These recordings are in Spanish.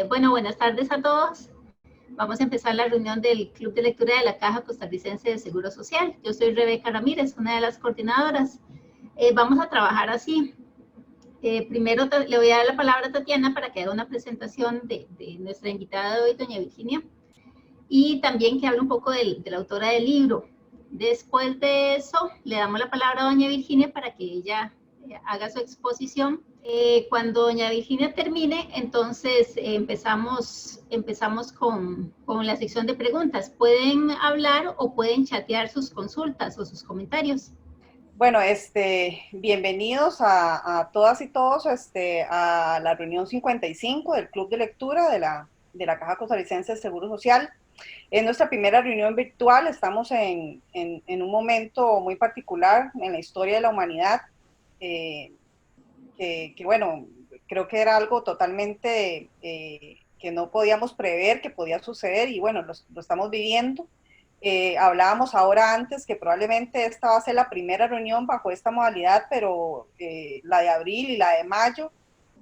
Bueno, buenas tardes a todos. Vamos a empezar la reunión del Club de Lectura de la Caja Costarricense de Seguro Social. Yo soy Rebeca Ramírez, una de las coordinadoras. Vamos a trabajar así. Primero le voy a dar la palabra a Tatiana para que haga una presentación de nuestra invitada de hoy, doña Virginia, y también que hable un poco de la autora del libro. Después de eso, le damos la palabra a doña Virginia para que ella haga su exposición. Cuando doña Virginia termine, entonces empezamos con la sección de preguntas. Pueden hablar o pueden chatear sus consultas o sus comentarios. Bueno, bienvenidos a todas y todos a la reunión 55 del Club de Lectura de la Caja Costarricense de Seguro Social. Es nuestra primera reunión virtual, estamos en un momento muy particular en la historia de la humanidad, bueno, creo que era algo totalmente que no podíamos prever que podía suceder y bueno, lo estamos viviendo. Hablábamos ahora antes que probablemente esta va a ser la primera reunión bajo esta modalidad, pero la de abril y la de mayo,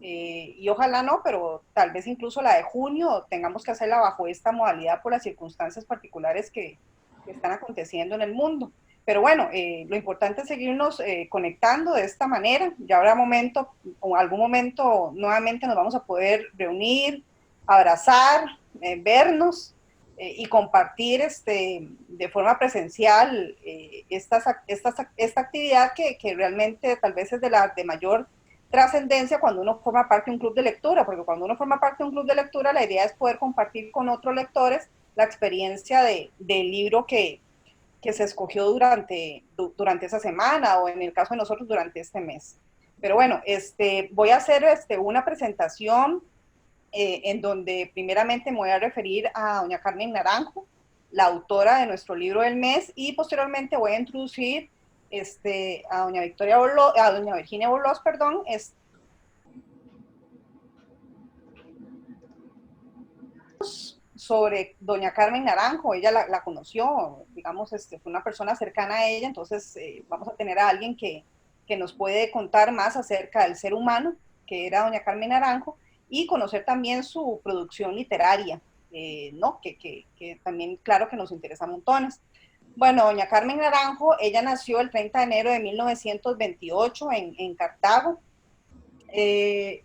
y ojalá no, pero tal vez incluso la de junio tengamos que hacerla bajo esta modalidad por las circunstancias particulares que están aconteciendo en el mundo. Pero bueno, lo importante es seguirnos conectando de esta manera. Ya habrá momento, o algún momento nuevamente nos vamos a poder reunir, abrazar, vernos y compartir de forma presencial esta actividad que realmente tal vez es de mayor trascendencia cuando uno forma parte de un club de lectura, porque cuando uno forma parte de un club de lectura la idea es poder compartir con otros lectores la experiencia del libro que se escogió durante esa semana o en el caso de nosotros durante este mes. Pero bueno, voy a hacer una presentación en donde primeramente me voy a referir a doña Carmen Naranjo, la autora de nuestro libro del mes, y posteriormente voy a introducir a doña Virginia Borlós, perdón, sobre doña Carmen Naranjo. Ella la conoció, digamos, fue una persona cercana a ella, entonces vamos a tener a alguien que nos puede contar más acerca del ser humano, que era doña Carmen Naranjo, y conocer también su producción literaria, ¿no? Que también, claro, que nos interesa montones. Bueno, doña Carmen Naranjo, ella nació el 30 de enero de 1928 en Cartago. Eh,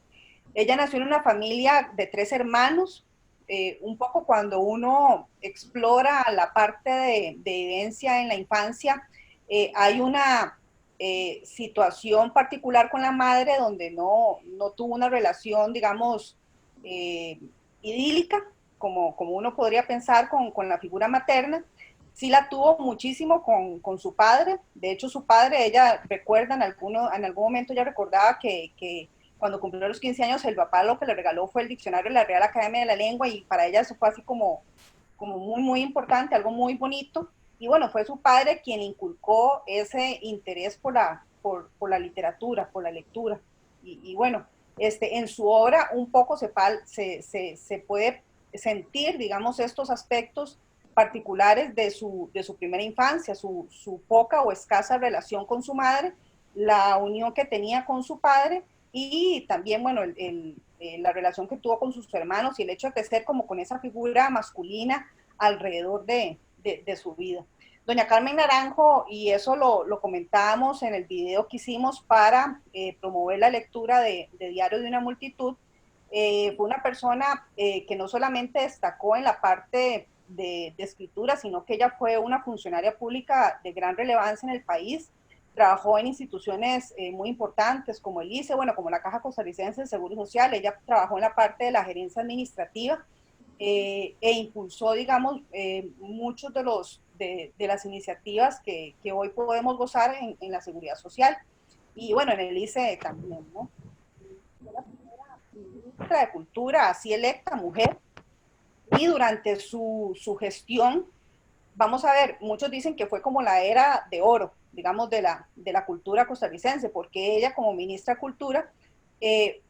Ella nació en una familia de 3 hermanos. Un poco cuando uno explora la parte de evidencia en la infancia, hay una situación particular con la madre donde no tuvo una relación, digamos, eh, idílica, como uno podría pensar con la figura materna. Sí la tuvo muchísimo con su padre. De hecho, su padre, ella recuerda en algún momento, ella recordaba que cuando cumplió los 15 años, el papá lo que le regaló fue el diccionario de la Real Academia de la Lengua, y para ella eso fue así como muy, muy importante, algo muy bonito. Y bueno, fue su padre quien inculcó ese interés por la literatura, por la lectura. Y bueno, en su obra un poco se puede sentir, digamos, estos aspectos particulares de su primera infancia, su poca o escasa relación con su madre, la unión que tenía con su padre, y también, bueno, la relación que tuvo con sus hermanos y el hecho de crecer como con esa figura masculina alrededor de su vida. Doña Carmen Naranjo, y eso lo comentábamos en el video que hicimos para promover la lectura de Diario de una Multitud, fue una persona que no solamente destacó en la parte de escritura, sino que ella fue una funcionaria pública de gran relevancia en el país. Trabajó en instituciones muy importantes como el ICE, bueno, como la Caja Costarricense de Seguro Social. Ella trabajó en la parte de la gerencia administrativa e impulsó, digamos, muchos de las iniciativas que hoy podemos gozar en la seguridad social. Y bueno, en el ICE también, ¿no? Fue la primera ministra de Cultura así electa, mujer, y durante su gestión, vamos a ver, muchos dicen que fue como la era de oro, digamos, de la cultura costarricense, porque ella como ministra de Cultura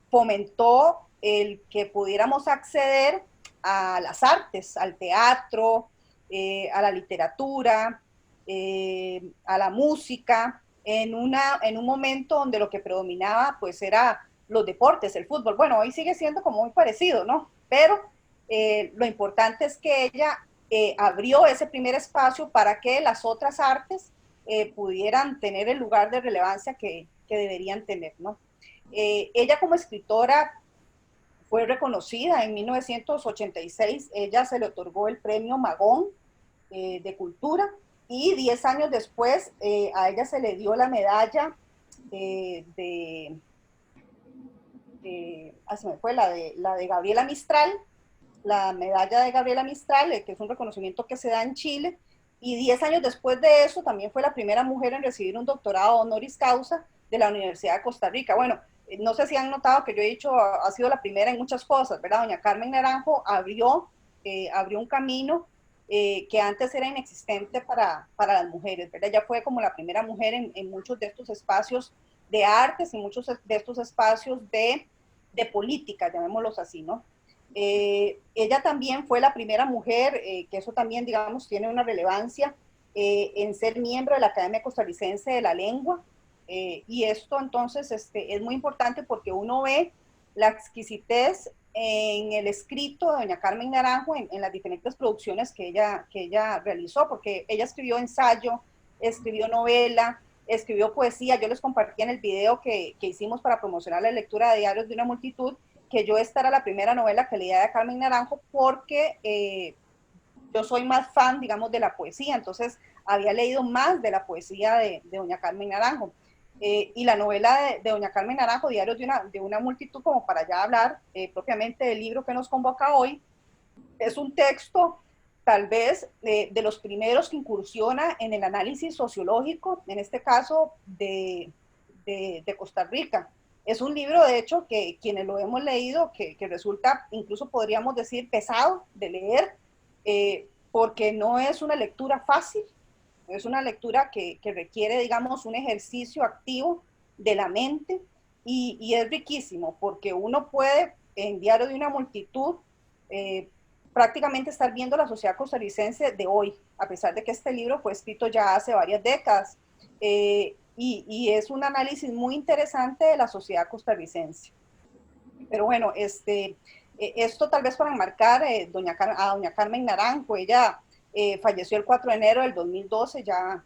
fomentó el que pudiéramos acceder a las artes, al teatro, a la literatura, a la música, en un momento donde lo que predominaba pues era los deportes, el fútbol. Bueno, hoy sigue siendo como muy parecido, ¿no? Pero lo importante es que ella abrió ese primer espacio para que las otras artes pudieran tener el lugar de relevancia que deberían tener, ¿no? Ella como escritora fue reconocida en 1986, ella se le otorgó el premio Magón de Cultura, y 10 años después a ella se le dio la medalla de se me fue, la de Gabriela Mistral, la medalla de Gabriela Mistral, que es un reconocimiento que se da en Chile, y 10 años después de eso también fue la primera mujer en recibir un doctorado honoris causa de la Universidad de Costa Rica. Bueno, no sé si han notado que yo he dicho, ha sido la primera en muchas cosas, ¿verdad? Doña Carmen Naranjo abrió un camino que antes era inexistente para las mujeres, ¿verdad? Ella fue como la primera mujer en muchos de estos espacios de artes y muchos de estos espacios de política, llamémoslos así, ¿no? Ella también fue la primera mujer, que eso también, digamos, tiene una relevancia, en ser miembro de la Academia Costarricense de la Lengua, y esto entonces es muy importante porque uno ve la exquisitez en el escrito de doña Carmen Naranjo en las diferentes producciones que ella realizó, porque ella escribió ensayo, escribió novela, escribió poesía. Yo les compartí en el video que hicimos para promocionar la lectura de diarios de una multitud, que yo esta era la primera novela que leía de Carmen Naranjo porque yo soy más fan, digamos, de la poesía, entonces había leído más de la poesía de doña Carmen Naranjo. Y la novela de doña Carmen Naranjo, Diarios de una multitud, como para ya hablar propiamente del libro que nos convoca hoy, es un texto tal vez de los primeros que incursiona en el análisis sociológico, en este caso de Costa Rica. Es un libro, de hecho, que quienes lo hemos leído, que resulta, incluso podríamos decir, pesado de leer, porque no es una lectura fácil, es una lectura que requiere, digamos, un ejercicio activo de la mente, y es riquísimo, porque uno puede, en Diario de una multitud, eh, prácticamente estar viendo la sociedad costarricense de hoy, a pesar de que este libro fue escrito ya hace varias décadas. Y es un análisis muy interesante de la sociedad costarricense. Pero bueno, esto tal vez para enmarcar a doña Carmen Naranjo. Ella falleció el 4 de enero del 2012, ya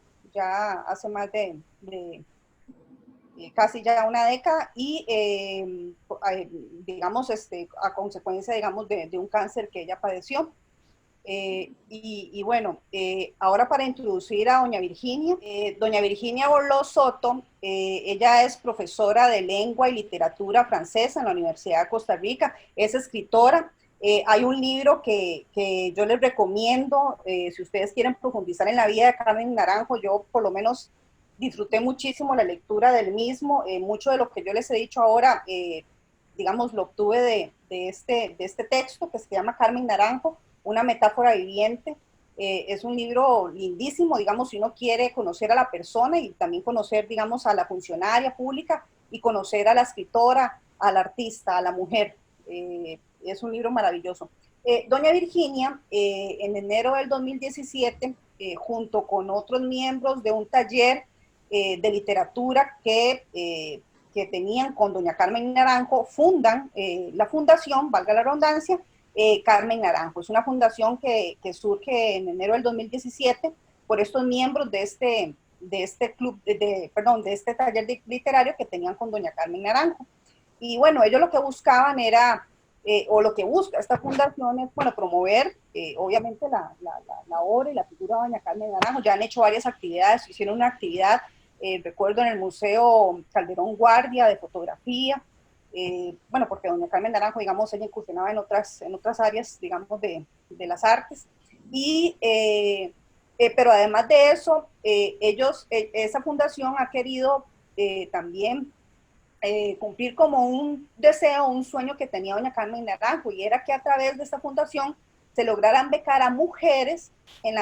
hace más de casi ya una década, y digamos, a consecuencia, digamos, de un cáncer que ella padeció. Y bueno, ahora para introducir a doña Virginia Borló Soto, ella es profesora de lengua y literatura francesa en la Universidad de Costa Rica, es escritora. Hay un libro que yo les recomiendo, si ustedes quieren profundizar en la vida de Carmen Naranjo. Yo por lo menos disfruté muchísimo la lectura del mismo. Mucho de lo que yo les he dicho ahora, digamos, lo obtuve de este texto que se llama Carmen Naranjo, una metáfora viviente. Es un libro lindísimo, digamos, si uno quiere conocer a la persona y también conocer, digamos, a la funcionaria pública y conocer a la escritora, al artista, a la mujer. Es un libro maravilloso. Doña Virginia, en enero del 2017, junto con otros miembros de un taller de literatura que tenían con doña Carmen Naranjo, fundan la fundación, valga la redundancia, Carmen Naranjo. Es una fundación que surge en enero del 2017 por estos miembros de este club, perdón, de este taller literario que tenían con doña Carmen Naranjo. Y bueno, ellos lo que buscaban era, o lo que busca esta fundación es, bueno, promover obviamente la obra y la figura de doña Carmen Naranjo. Ya han hecho varias actividades, hicieron una actividad, recuerdo, en el Museo Calderón Guardia de fotografía. Bueno, porque doña Carmen Naranjo, digamos, ella incursionaba en otras áreas, digamos, de las artes. Pero además de eso, esa fundación ha querido también cumplir como un deseo, un sueño que tenía doña Carmen Naranjo, y era que a través de esta fundación se lograran becar a mujeres en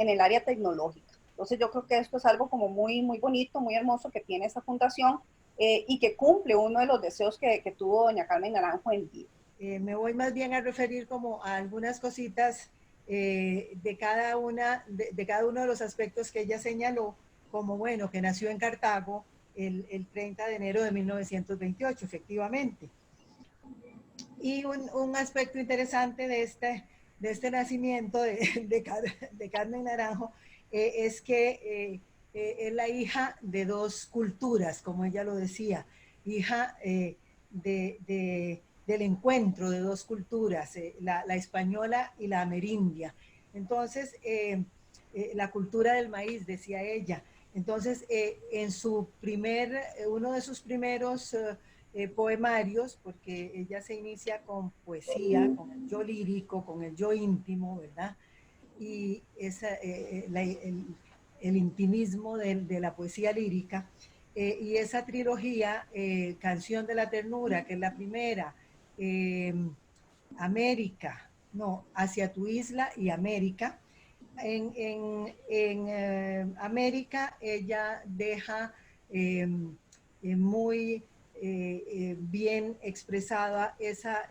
el área tecnológica. Entonces yo creo que esto es algo como muy, muy bonito, muy hermoso que tiene esta fundación, y que cumple uno de los deseos que tuvo doña Carmen Naranjo en vida. Me voy más bien a referir como a algunas cositas de cada uno de los aspectos que ella señaló, como bueno, que nació en Cartago, el 30 de enero de 1928, efectivamente. Y un aspecto interesante de este nacimiento de Carmen Naranjo es que es la hija de dos culturas, como ella lo decía, hija del encuentro de dos culturas, la española y la amerindia. Entonces, la cultura del maíz, decía ella. Entonces, en uno de sus primeros poemarios, porque ella se inicia con poesía, con el yo lírico, con el yo íntimo, ¿verdad? Y el intimismo de la poesía lírica. Y esa trilogía, Canción de la Ternura, que es la primera, eh, América, no, Hacia tu isla y América. América ella deja muy bien expresada esa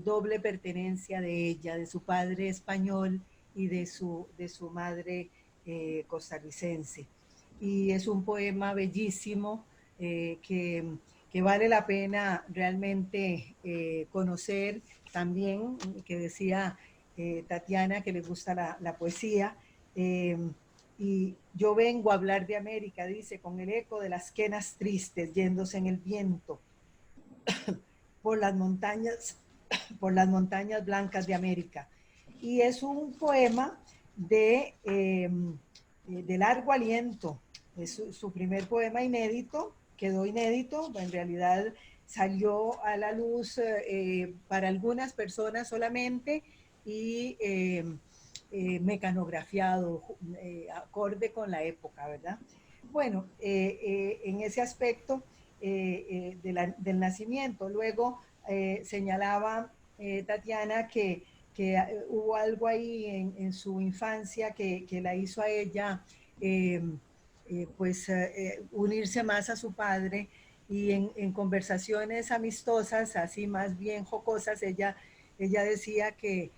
doble pertenencia de ella, de su padre español y de su madre costarricense. Y es un poema bellísimo que vale la pena realmente conocer también, que decía Tatiana que le gusta la poesía. Eh, y yo vengo a hablar de América, dice, con el eco de las quenas tristes yéndose en el viento por las montañas, por las montañas blancas de América. Y es un poema de largo aliento. Es su primer poema inédito, quedó inédito, en realidad salió a la luz para algunas personas solamente y mecanografiado, acorde con la época, ¿verdad? Bueno, en ese aspecto del nacimiento. Luego señalaba Tatiana que hubo algo ahí en su infancia que la hizo a ella unirse más a su padre y en conversaciones amistosas, así más bien jocosas, ella decía que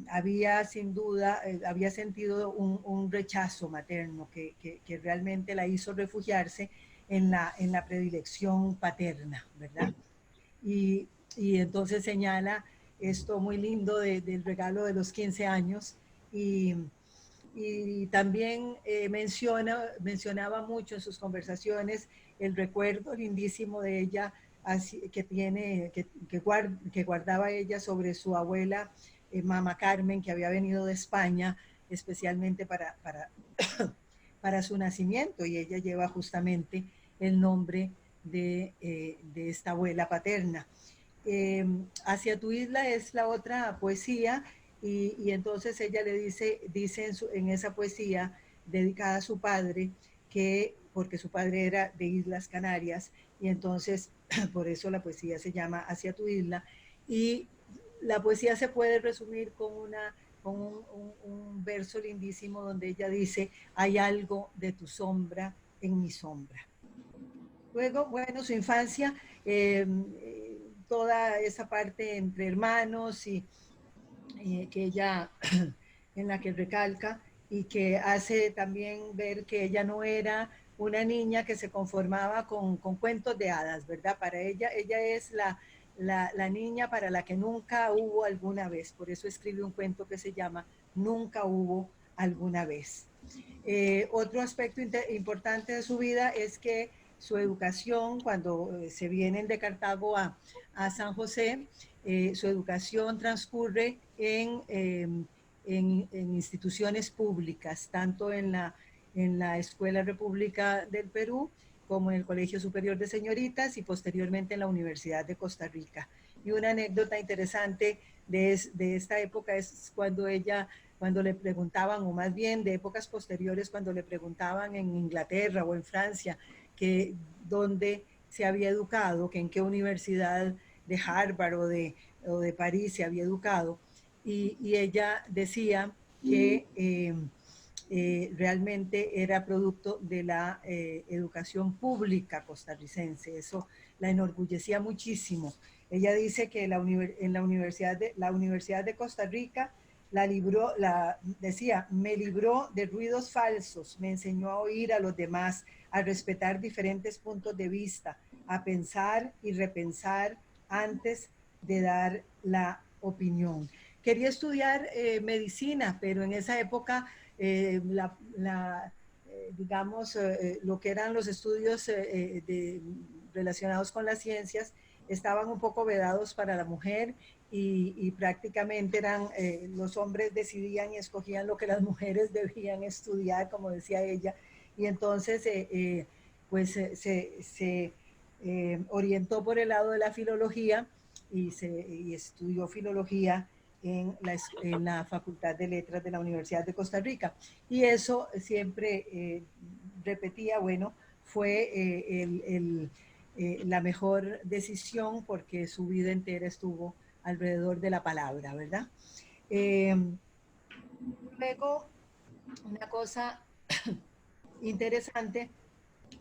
había sin duda, había sentido un rechazo materno que realmente la hizo refugiarse en la predilección paterna, ¿verdad? Y entonces señala esto muy lindo del regalo de los 15 años y también mencionaba mucho en sus conversaciones el recuerdo lindísimo de ella que guardaba ella sobre su abuela, Mama Carmen, que había venido de España especialmente para su nacimiento, y ella lleva justamente el nombre de esta abuela paterna. Hacia tu isla es la otra poesía y entonces ella le dice en esa poesía dedicada a su padre, porque su padre era de Islas Canarias y entonces por eso la poesía se llama Hacia tu isla, y la poesía se puede resumir con un verso lindísimo donde ella dice: hay algo de tu sombra en mi sombra. Luego, bueno, su infancia, toda esa parte entre hermanos y que ella, en la que recalca y que hace también ver que ella no era una niña que se conformaba con cuentos de hadas, ¿verdad? Para ella es la niña para la que nunca hubo alguna vez. Por eso escribe un cuento que se llama Nunca hubo alguna vez. Otro aspecto importante de su vida es que su educación, cuando se vienen de Cartago a San José, su educación transcurre en instituciones públicas, tanto en la Escuela República del Perú como en el Colegio Superior de Señoritas y posteriormente en la Universidad de Costa Rica. Y una anécdota interesante de esta época es cuando le preguntaban, o más bien de épocas posteriores, cuando le preguntaban en Inglaterra o en Francia que dónde se había educado, que en qué universidad de Harvard o de París se había educado, y ella decía que realmente era producto de la educación pública costarricense. Eso la enorgullecía muchísimo. Ella dice que en la Universidad de Costa Rica decía, me libró de ruidos falsos, me enseñó a oír a los demás, a respetar diferentes puntos de vista, a pensar y repensar antes de dar la opinión. Quería estudiar medicina, pero en esa época, digamos, lo que eran los estudios relacionados con las ciencias estaban un poco vedados para la mujer y prácticamente eran, los hombres decidían y escogían lo que las mujeres debían estudiar, como decía ella, y entonces se orientó por el lado de la filología y estudió filología en la Facultad de Letras de la Universidad de Costa Rica. Y eso siempre repetía, bueno, fue la mejor decisión porque su vida entera estuvo alrededor de la palabra, ¿verdad? Luego, una cosa interesante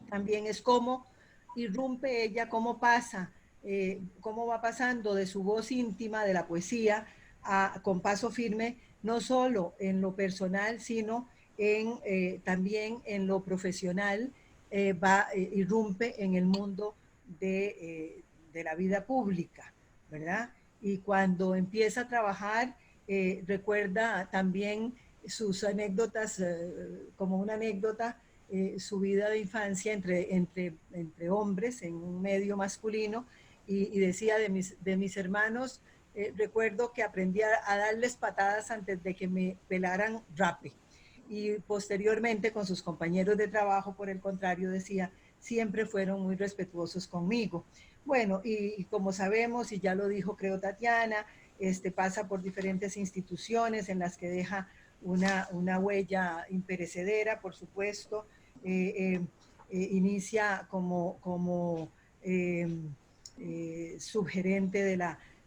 también es cómo irrumpe ella, cómo pasa, cómo va pasando de su voz íntima, de la poesía, con paso firme, no solo en lo personal, sino también en lo profesional, irrumpe en el mundo de la vida pública, ¿verdad? Y cuando empieza a trabajar, recuerda también sus anécdotas, como una anécdota, su vida de infancia entre hombres en un medio masculino y decía de mis hermanos, recuerdo que aprendí a darles patadas antes de que me pelaran rape. Y posteriormente con sus compañeros de trabajo, por el contrario, decía, siempre fueron muy respetuosos conmigo. Bueno, y como sabemos, y ya lo dijo creo Tatiana, pasa por diferentes instituciones en las que deja una huella imperecedera, por supuesto. Inicia como subgerente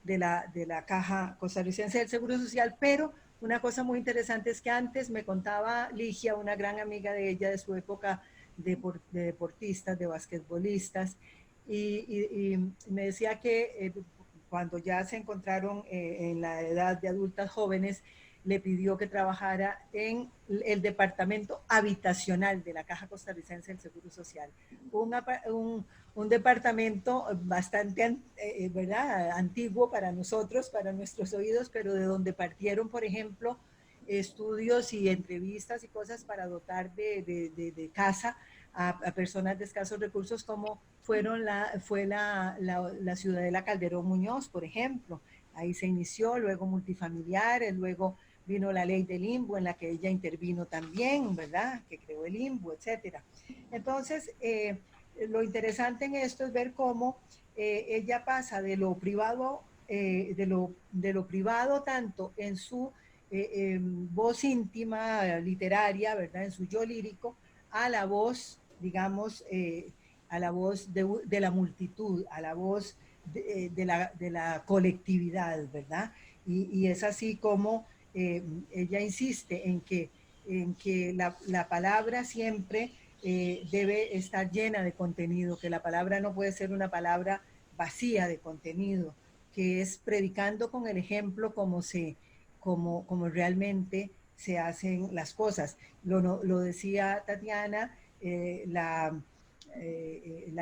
de la Caja Costarricense del Seguro Social, pero una cosa muy interesante es que antes me contaba Ligia, una gran amiga de ella de su época de deportistas, de basquetbolistas, y me decía que cuando ya se encontraron en la edad de adultas jóvenes, le pidió que trabajara en el departamento habitacional de la Caja Costarricense del Seguro Social. Un departamento bastante ¿verdad? Antiguo para nosotros, para nuestros oídos, pero de donde partieron, por ejemplo, estudios y entrevistas y cosas para dotar de casa a personas de escasos recursos, como fue la Ciudadela Calderón Muñoz, por ejemplo. Ahí se inició, luego multifamiliares, luego vino la ley del limbo en la que ella intervino también, ¿verdad? Que creó el limbo, etcétera. Entonces, lo interesante en esto es ver cómo ella pasa de lo privado, de lo privado tanto en su voz íntima, literaria, ¿verdad? En su yo lírico, a la voz, digamos, a la voz de la multitud, a la voz de la colectividad, ¿verdad? Y es así como ella insiste en que la palabra siempre debe estar llena de contenido, que la palabra no puede ser una palabra vacía de contenido, que es predicando con el ejemplo como realmente se hacen las cosas. Lo decía Tatiana, la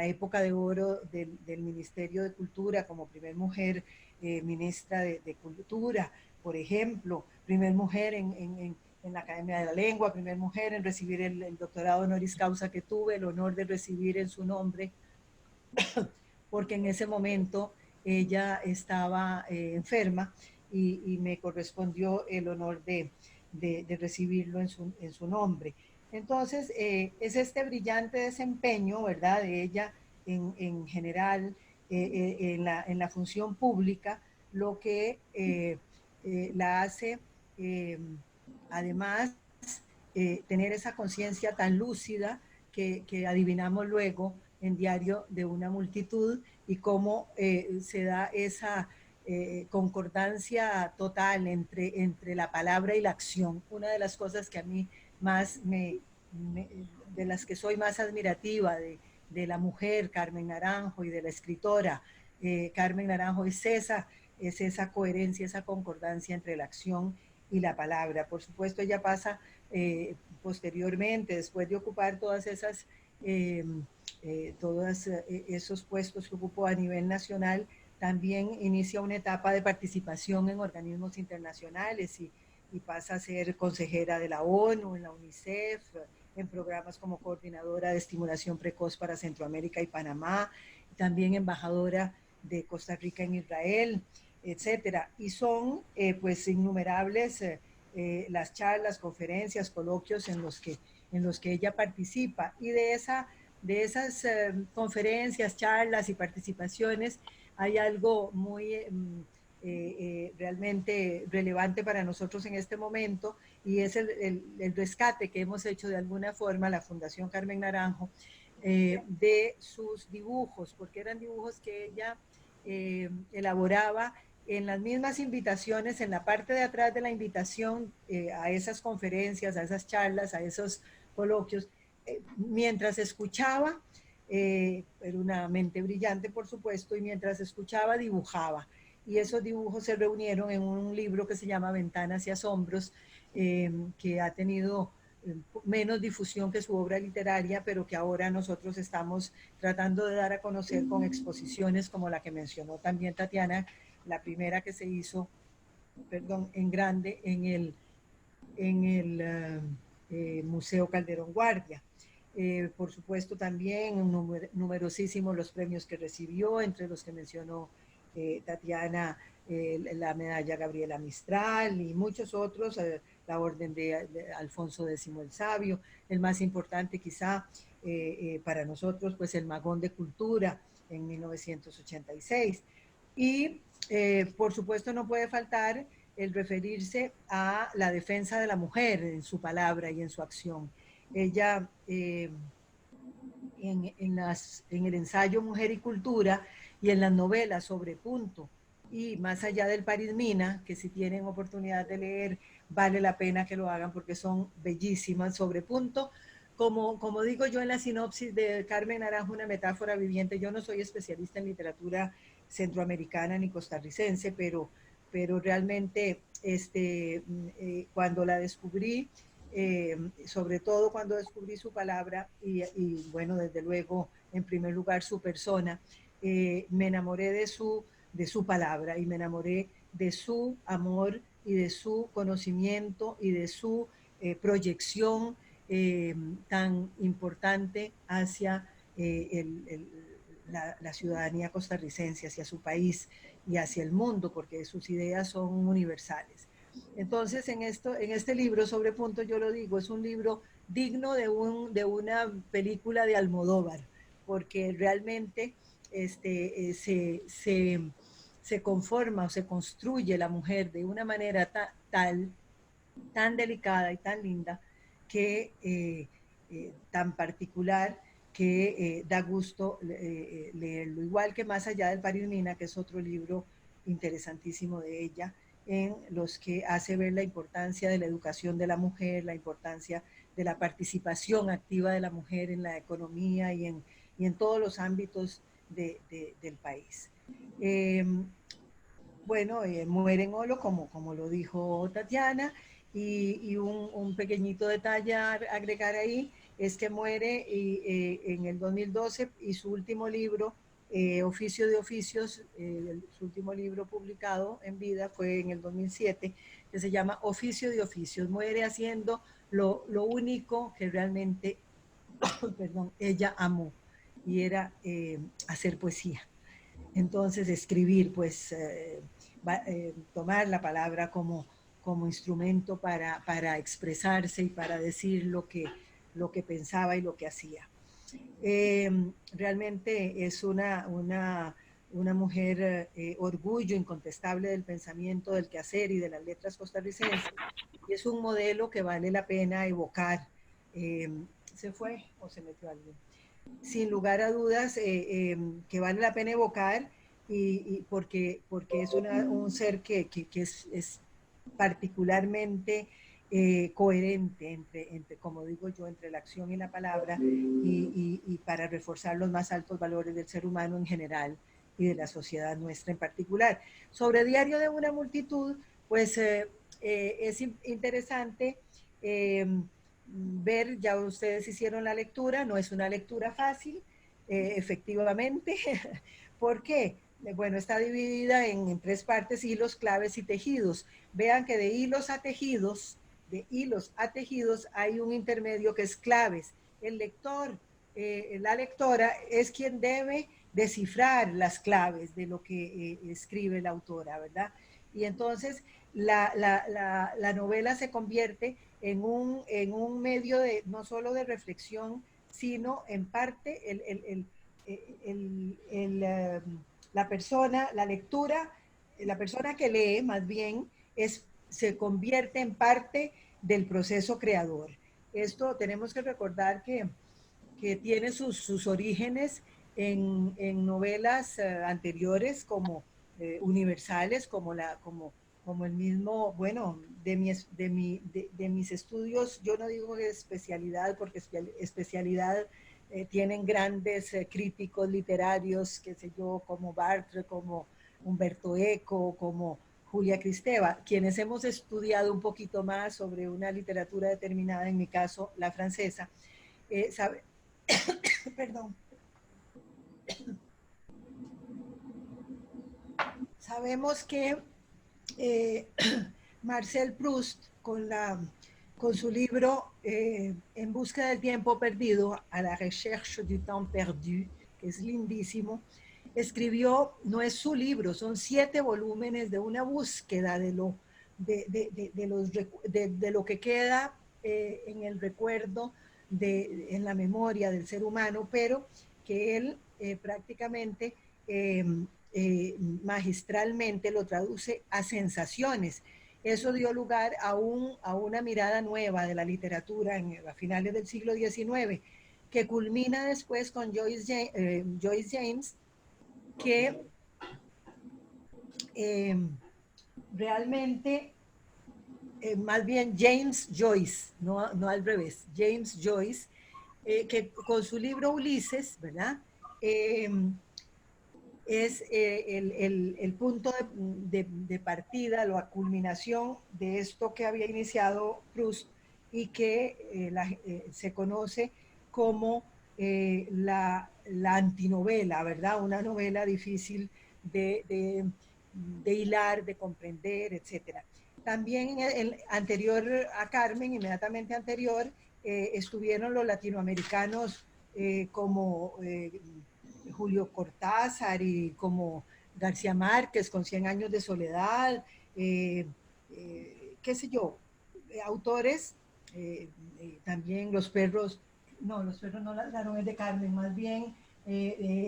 época de oro del Ministerio de Cultura como primer mujer ministra de Cultura, por ejemplo, primer mujer en la Academia de la Lengua, primer mujer en recibir el doctorado honoris causa que tuve, el honor de recibir en su nombre, porque en ese momento ella estaba enferma y me correspondió el honor de recibirlo en su nombre. Entonces, es este brillante desempeño, ¿verdad?, de ella en general en la función pública, lo que la hace, además, tener esa conciencia tan lúcida que adivinamos luego en Diario de una multitud y cómo se da esa concordancia total entre la palabra y la acción. Una de las cosas que a mí más de las que soy más admirativa de la mujer Carmen Naranjo y de la escritora Carmen Naranjo es esa coherencia, esa concordancia entre la acción y la palabra. Por supuesto, ella pasa posteriormente, después de ocupar todas esas, todos esos puestos que ocupó a nivel nacional, también inicia una etapa de participación en organismos internacionales y pasa a ser consejera de la ONU, en la UNICEF, en programas como coordinadora de estimulación precoz para Centroamérica y Panamá, también embajadora de Costa Rica en Israel, etcétera. Y son pues innumerables las charlas, conferencias, coloquios en los que ella participa. Y de esas conferencias, charlas y participaciones hay algo muy realmente relevante para nosotros en este momento, y es el rescate que hemos hecho de alguna forma, la Fundación Carmen Naranjo, de sus dibujos, porque eran dibujos que ella elaboraba en las mismas invitaciones, en la parte de atrás de la invitación a esas conferencias, a esas charlas, a esos coloquios, mientras escuchaba, era una mente brillante, por supuesto, y mientras escuchaba dibujaba. Y esos dibujos se reunieron en un libro que se llama Ventanas y Asombros, que ha tenido menos difusión que su obra literaria, pero que ahora nosotros estamos tratando de dar a conocer con exposiciones como la que mencionó también Tatiana, la primera que se hizo, perdón, en grande en el Museo Calderón Guardia. Por supuesto también numerosísimos los premios que recibió, entre los que mencionó Tatiana, la medalla Gabriela Mistral y muchos otros, la orden de Alfonso X el Sabio, el más importante quizá para nosotros, pues el Magón de Cultura en 1986. Y por supuesto no puede faltar el referirse a la defensa de la mujer en su palabra y en su acción. Ella, en el ensayo Mujer y Cultura y en las novelas Sobre Punto y Más allá del París Mina, que si tienen oportunidad de leer, vale la pena que lo hagan porque son bellísimas. Sobre Punto, como digo yo en la sinopsis de Carmen Naranjo, una metáfora viviente. Yo no soy especialista en literatura centroamericana ni costarricense, pero realmente cuando la descubrí, sobre todo cuando descubrí su palabra y bueno, desde luego, en primer lugar, su persona, me enamoré de su palabra y me enamoré de su amor y de su conocimiento y de su proyección tan importante hacia la ciudadanía costarricense, hacia su país y hacia el mundo, porque sus ideas son universales. Entonces, en este libro Sobre Punto, yo lo digo, es un libro digno de una película de Almodóvar, porque realmente se conforma o se construye la mujer de una manera tan delicada y tan linda, tan particular, que da gusto leerlo. Igual que Más allá del París Mina, que es otro libro interesantísimo de ella, en los que hace ver la importancia de la educación de la mujer, la importancia de la participación activa de la mujer en la economía y en todos los ámbitos del país. Bueno, muere en Olo, como lo dijo Tatiana, y un pequeñito detalle a agregar ahí es que muere en el 2012 y su último libro, Oficio de Oficios, su último libro publicado en vida fue en el 2007, que se llama Oficio de Oficios. Muere haciendo lo único que realmente perdón, ella amó, y era hacer poesía. Entonces, escribir, pues, tomar la palabra como instrumento para expresarse y para decir lo que pensaba y lo que hacía. Realmente es una mujer orgullo incontestable del pensamiento, del quehacer y de las letras costarricenses, y es un modelo que vale la pena evocar. ¿Se fue o se metió alguien? Sin lugar a dudas, que vale la pena evocar, y porque es un ser que es particularmente coherente entre, como digo yo, entre la acción y la palabra, y para reforzar los más altos valores del ser humano en general y de la sociedad nuestra en particular. Sobre Diario de una Multitud, pues es interesante ver, ya ustedes hicieron la lectura, no es una lectura fácil, efectivamente. ¿Por qué? Bueno, está dividida en tres partes: hilos, claves y tejidos. Vean que de hilos a tejidos hay un intermedio que es claves. El lector, la lectora es quien debe descifrar las claves de lo que escribe la autora, ¿verdad? Y entonces la novela se convierte en un medio de, no solo de reflexión, sino en parte la persona, la lectura, la persona que lee más bien se convierte en parte del proceso creador. Esto tenemos que recordar que tiene sus orígenes en novelas anteriores como universales, como el mismo, bueno, de mis estudios, yo no digo especialidad, porque especialidad tienen grandes críticos literarios, qué sé yo, como Barthes, como Humberto Eco, como Julia Kristeva, quienes hemos estudiado un poquito más sobre una literatura determinada, en mi caso la francesa, sabe, perdón, sabemos que eh, Marcel Proust, con su libro En busca del tiempo perdido, a la recherche du temps perdu, que es lindísimo, escribió, no es su libro, son 7 volúmenes de una búsqueda de lo que queda en el recuerdo, en la memoria del ser humano, pero que él prácticamente magistralmente lo traduce a sensaciones. Eso dio lugar a una mirada nueva de la literatura a finales del siglo XIX, que culmina después con Joyce James, que eh, realmente, más bien James Joyce, no al revés, James Joyce, que con su libro Ulises, ¿verdad? Eh, es el punto de partida, la culminación de esto que había iniciado Proust y que se conoce como la antinovela, ¿verdad? Una novela difícil de hilar, de comprender, etcétera. También anterior a Carmen, inmediatamente anterior, estuvieron los latinoamericanos como Julio Cortázar y como García Márquez con 100 años de soledad, qué sé yo, autores, también Los perros no, la novela de Carmen, más bien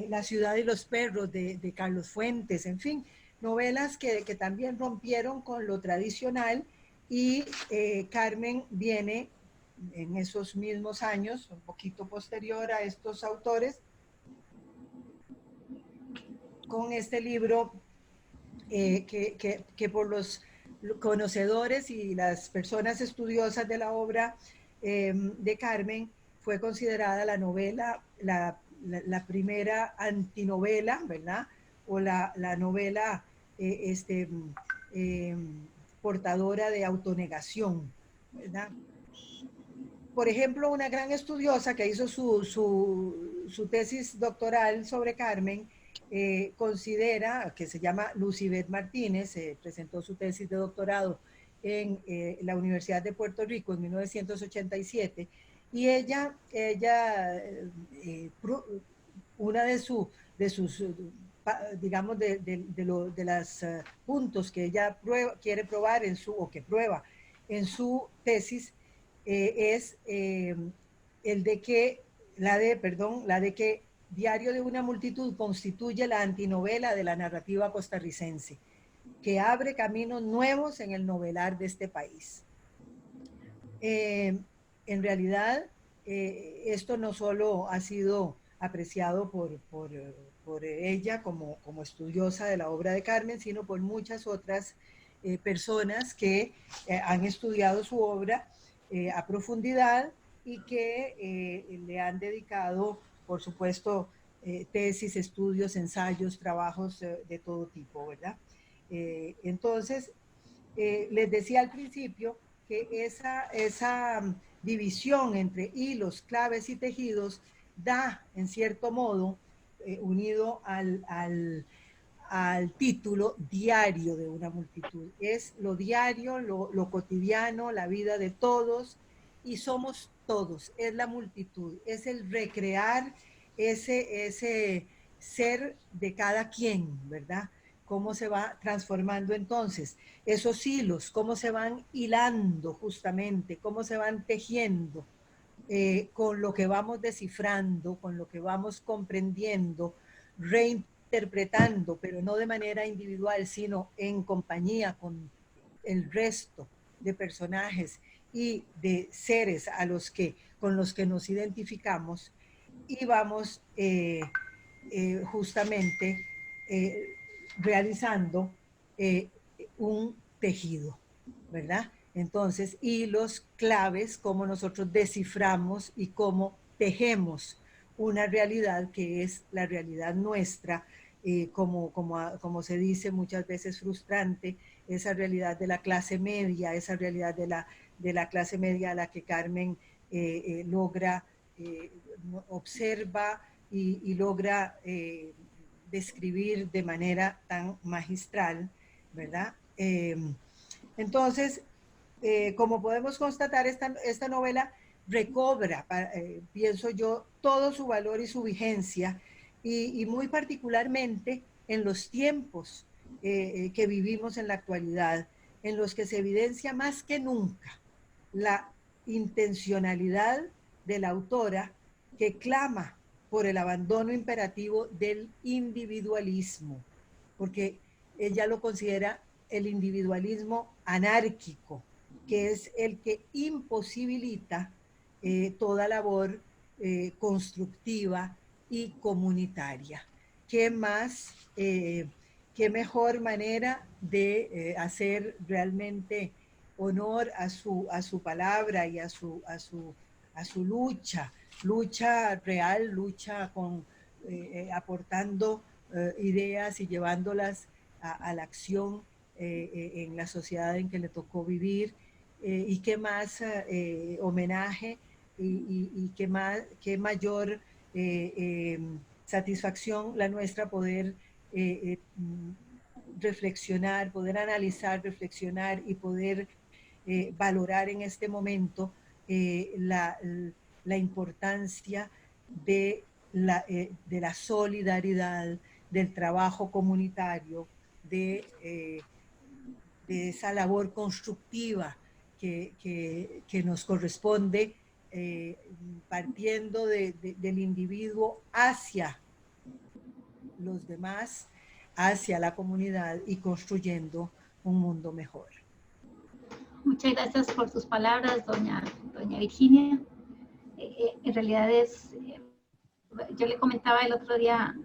La ciudad y los perros de Carlos Fuentes, en fin, novelas que también rompieron con lo tradicional y Carmen viene en esos mismos años, un poquito posterior a estos autores, con este libro que por los conocedores y las personas estudiosas de la obra de Carmen fue considerada la novela, la primera antinovela, ¿verdad? O la novela eh, portadora de autonegación, ¿verdad? Por ejemplo, una gran estudiosa que hizo su tesis doctoral sobre Carmen, considera, que se llama Lucibet Martínez, presentó su tesis de doctorado en la Universidad de Puerto Rico en 1987, y una de sus, digamos, de los puntos que ella quiere probar o que prueba en su tesis, es el de que, la de que Diario de una multitud constituye la antinovela de la narrativa costarricense, que abre caminos nuevos en el novelar de este país. En realidad, esto no solo ha sido apreciado por ella como estudiosa de la obra de Carmen, sino por muchas otras personas que han estudiado su obra a profundidad y que le han dedicado, por supuesto, tesis, estudios, ensayos, trabajos de todo tipo, ¿verdad? Entonces, les decía al principio que esa división entre hilos, claves y tejidos da, en cierto modo, unido al título diario de una multitud. Es lo diario, lo cotidiano, la vida de todos, y somos todos, es la multitud, es el recrear ese ser de cada quien, ¿verdad? Cómo se va transformando entonces esos hilos, cómo se van hilando justamente, cómo se van tejiendo con lo que vamos descifrando, con lo que vamos comprendiendo, reinterpretando, pero no de manera individual, sino en compañía con el resto de personajes y de seres con los que nos identificamos, y vamos justamente eh, realizando eh, un tejido, ¿verdad? Entonces, hilos claves, cómo nosotros desciframos y cómo tejemos una realidad que es la realidad nuestra, como se dice muchas veces frustrante, esa realidad de la clase media, esa realidad de la clase media a la que Carmen logra, observa y logra describir de manera tan magistral, ¿verdad? Entonces, como podemos constatar, esta novela recobra, pienso yo, todo su valor y su vigencia, y muy particularmente en los tiempos que vivimos en la actualidad, en los que se evidencia más que nunca la intencionalidad de la autora, que clama por el abandono imperativo del individualismo, porque ella lo considera el individualismo anárquico, que es el que imposibilita toda labor constructiva y comunitaria. ¿Qué más, qué mejor manera de hacer realmente honor a su palabra y a su lucha real, lucha aportando ideas y llevándolas a la acción en la sociedad en que le tocó vivir, y qué más homenaje y qué mayor satisfacción la nuestra poder reflexionar, poder analizar, reflexionar y poder valorar en este momento la importancia de la solidaridad, del trabajo comunitario, de esa labor constructiva que nos corresponde, partiendo del individuo hacia los demás, hacia la comunidad y construyendo un mundo mejor. Muchas gracias por sus palabras, doña Virginia. En realidad yo le comentaba el otro día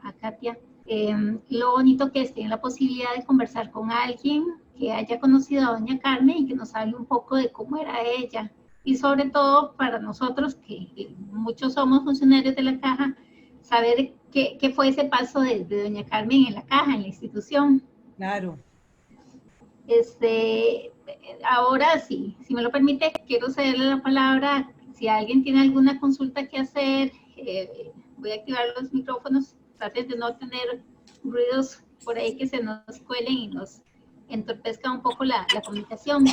a Katia, lo bonito que es tener la posibilidad de conversar con alguien que haya conocido a doña Carmen y que nos hable un poco de cómo era ella. Y sobre todo para nosotros, que muchos somos funcionarios de la Caja, saber qué fue ese paso de doña Carmen en la Caja, en la institución. Claro. Ahora sí, si me lo permite, quiero cederle la palabra. Si alguien tiene alguna consulta que hacer, voy a activar los micrófonos. Traten de no tener ruidos por ahí que se nos cuelen y nos entorpezca un poco la comunicación.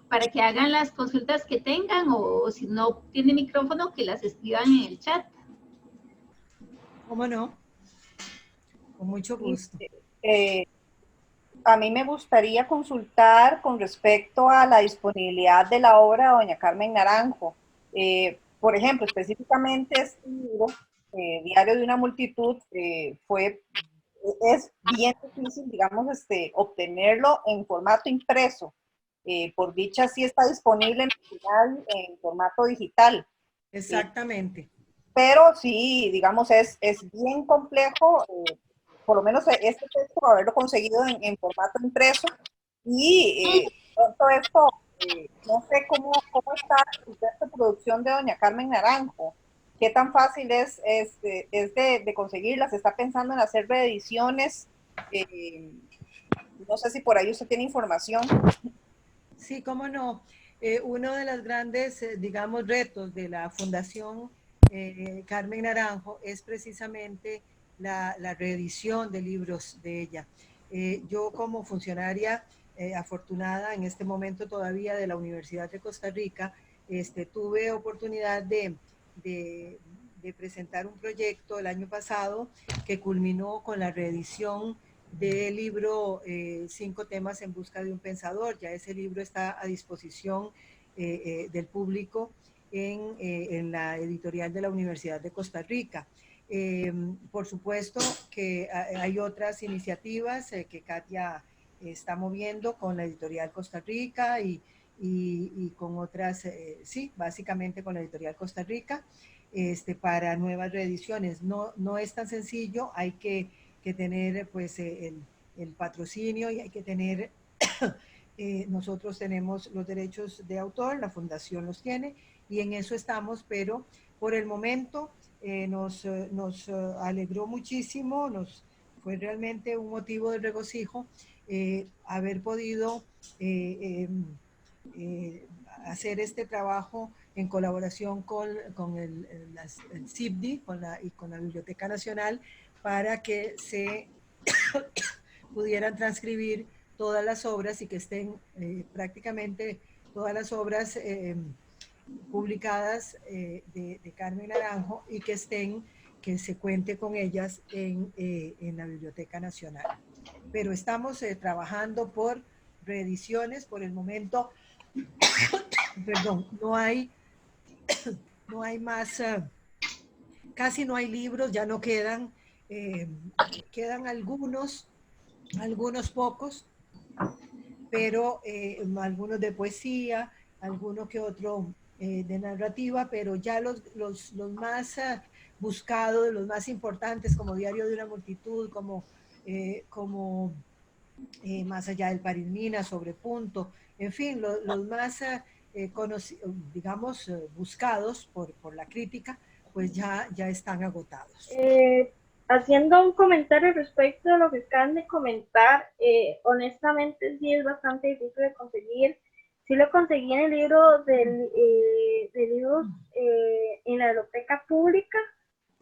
Para que hagan las consultas que tengan, o si no tiene micrófono, que las escriban en el chat. ¿Cómo no? Con mucho gusto. A mí me gustaría consultar con respecto a la disponibilidad de la obra de doña Carmen Naranjo. Por ejemplo, específicamente este libro, Diario de una multitud, es bien difícil, digamos, obtenerlo en formato impreso. Por dicha, sí está disponible en formato digital. Exactamente. Pero sí, digamos, es bien complejo, por lo menos este texto, haberlo conseguido en formato impreso. Y todo esto, no sé cómo está esta producción de doña Carmen Naranjo. ¿Qué tan fácil es de conseguirla? ¿Se está pensando en hacer reediciones? No sé si por ahí usted tiene información. Sí, cómo no. Uno de los grandes, digamos, retos de la Fundación Carmen Naranjo es precisamente la reedición de libros de ella. Yo como funcionaria afortunada en este momento todavía de la Universidad de Costa Rica, tuve oportunidad de presentar un proyecto el año pasado que culminó con la reedición del libro 5 temas en busca de un pensador. Ya ese libro está a disposición del público en la editorial de la Universidad de Costa Rica. Por supuesto que hay otras iniciativas que Katia está moviendo con la editorial Costa Rica y con otras, sí, básicamente con la editorial Costa Rica, para nuevas reediciones. No es tan sencillo, hay que tener pues el patrocinio y hay que tener, nosotros tenemos los derechos de autor, la fundación los tiene y en eso estamos, pero por el momento nos alegró muchísimo, fue realmente un motivo de regocijo haber podido hacer este trabajo en colaboración con el CIBDI y con la Biblioteca Nacional para que se pudieran transcribir todas las obras y que estén prácticamente todas las obras publicadas de Carmen Naranjo y que se cuente con ellas en la Biblioteca Nacional. Pero estamos trabajando por reediciones. Por el momento, perdón, no hay más, casi no hay libros, ya no quedan, quedan algunos pocos, pero algunos de poesía, alguno que otro de narrativa, pero ya los más buscados, los más importantes, como Diario de una multitud, como Más allá del Parismina, Sobre punto, en fin, los más digamos, buscados por la crítica, pues ya están agotados. Haciendo un comentario respecto a lo que acaban de comentar, honestamente sí es bastante difícil de conseguir. Sí lo conseguí en el libro de libros en la biblioteca pública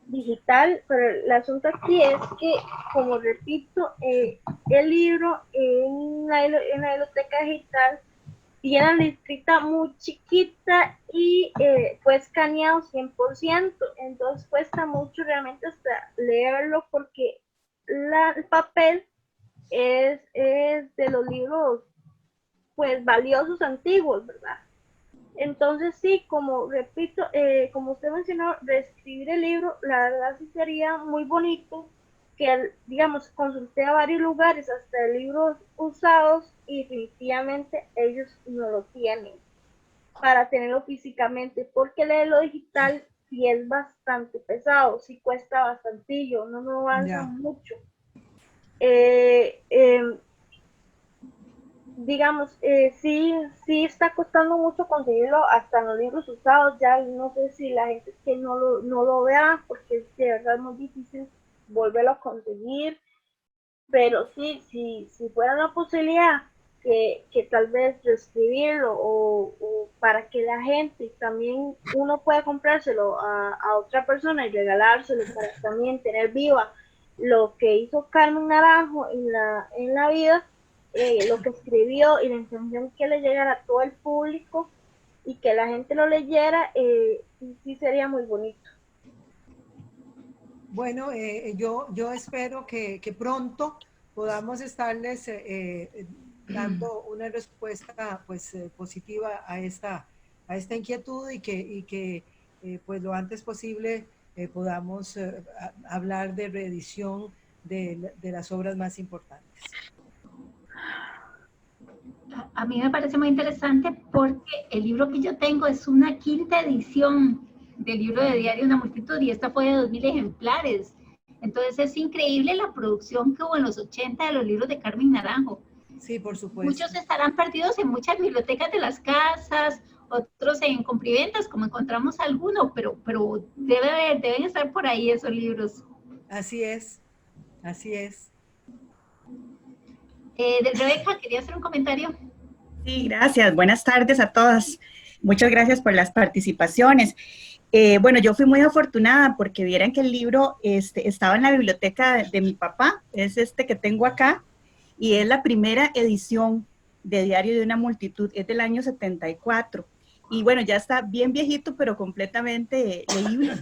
digital, pero el asunto aquí es que, como repito, el libro en la biblioteca digital tiene la letrita muy chiquita y fue escaneado 100%, entonces cuesta mucho realmente hasta leerlo porque el papel es de los libros pues valiosos antiguos, ¿verdad? Entonces sí, como repito, como usted mencionó, reescribir el libro, la verdad sí sería muy bonito que, digamos, consulté a varios lugares, hasta de libros usados, y definitivamente ellos no lo tienen para tenerlo físicamente, porque leerlo digital sí es bastante pesado, sí cuesta bastantillo, no avanza mucho. Digamos, sí está costando mucho conseguirlo hasta en los libros usados. Ya no sé si la gente es que no lo vea, porque es de verdad muy difícil volverlo a conseguir, pero sí, si fuera una posibilidad que tal vez reescribirlo o para que la gente también, uno pueda comprárselo a otra persona y regalárselo para también tener viva lo que hizo Carmen Naranjo en la vida, lo que escribió y la intención que le llegara a todo el público y que la gente lo leyera, sí sería muy bonito. Bueno, yo espero que pronto podamos estarles dando una respuesta pues positiva a esta inquietud y que pues lo antes posible podamos hablar de reedición de las obras más importantes. A mí me parece muy interesante porque el libro que yo tengo es una quinta edición del libro de Diario de una multitud y esta fue de 2000 ejemplares. Entonces es increíble la producción que hubo en los 80 de los libros de Carmen Naranjo. Sí, por supuesto. Muchos estarán perdidos en muchas bibliotecas de las casas, otros en compriventas, como encontramos alguno, pero deben estar por ahí esos libros. Así es, así es. De Rebeca, quería hacer un comentario. Sí, gracias. Buenas tardes a todas. Muchas gracias por las participaciones. Bueno, yo fui muy afortunada porque vieran que el libro estaba en la biblioteca de mi papá, es este que tengo acá, y es la primera edición de Diario de una Multitud, es del año 74. Y bueno, ya está bien viejito, pero completamente leíble.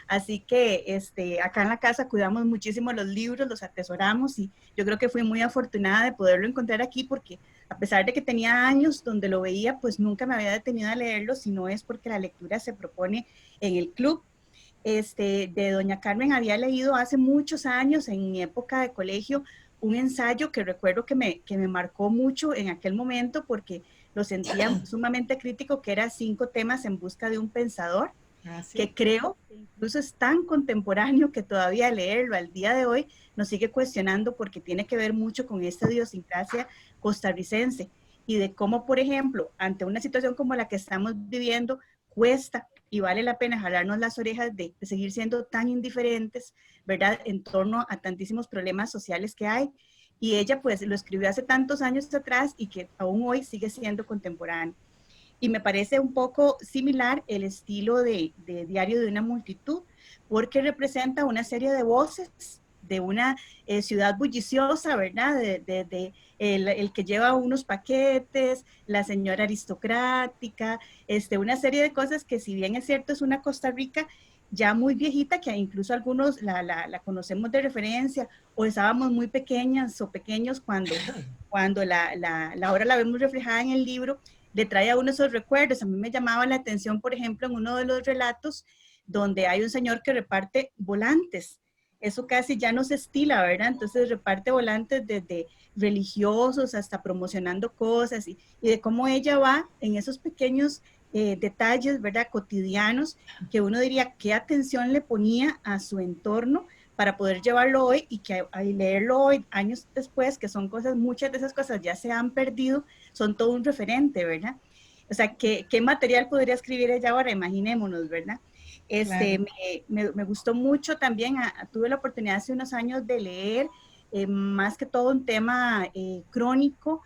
Así que acá en la casa cuidamos muchísimo los libros, los atesoramos y yo creo que fui muy afortunada de poderlo encontrar aquí porque a pesar de que tenía años donde lo veía, pues nunca me había detenido a leerlo, si no es porque la lectura se propone en el club. De doña Carmen había leído hace muchos años, en mi época de colegio, un ensayo que recuerdo que me marcó mucho en aquel momento porque lo sentía sumamente crítico, que era 5 temas en busca de un pensador, que creo que incluso es tan contemporáneo que todavía leerlo al día de hoy nos sigue cuestionando porque tiene que ver mucho con esta idiosincrasia costarricense y de cómo, por ejemplo, ante una situación como la que estamos viviendo, cuesta y vale la pena jalarnos las orejas de seguir siendo tan indiferentes, ¿verdad?, en torno a tantísimos problemas sociales que hay. Y ella pues lo escribió hace tantos años atrás y que aún hoy sigue siendo contemporáneo. Y me parece un poco similar el estilo de Diario de una Multitud, porque representa una serie de voces de una ciudad bulliciosa, ¿verdad? El que lleva unos paquetes, la señora aristocrática, una serie de cosas que si bien es cierto es una Costa Rica ya muy viejita, que incluso algunos la conocemos de referencia, o estábamos muy pequeñas o pequeños cuando ahora la vemos reflejada en el libro, le trae a uno esos recuerdos. A mí me llamaba la atención, por ejemplo, en uno de los relatos donde hay un señor que reparte volantes. Eso casi ya no se estila, ¿verdad? Entonces reparte volantes desde religiosos hasta promocionando cosas y de cómo ella va en esos pequeños detalles, ¿verdad?, cotidianos, que uno diría qué atención le ponía a su entorno para poder llevarlo hoy y que al leerlo hoy, años después, que son cosas, muchas de esas cosas ya se han perdido, son todo un referente, ¿verdad? O sea, ¿qué material podría escribir ella ahora? Imaginémonos, ¿verdad? Claro. Me gustó mucho también, tuve la oportunidad hace unos años de leer más que todo un tema crónico,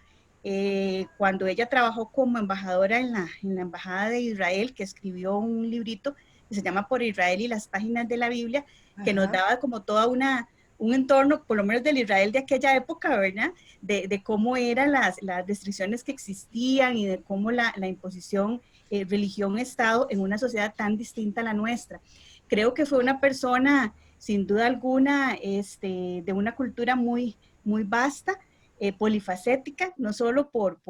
cuando ella trabajó como embajadora en la Embajada de Israel, que escribió un librito que se llama Por Israel y las páginas de la Biblia, que nos daba como toda un entorno, por lo menos del Israel de aquella época, ¿verdad? De cómo eran las restricciones que existían y de cómo la imposición religión-estado en una sociedad tan distinta a la nuestra. Creo que fue una persona, sin duda alguna, de una cultura muy, muy vasta, polifacética, no solo por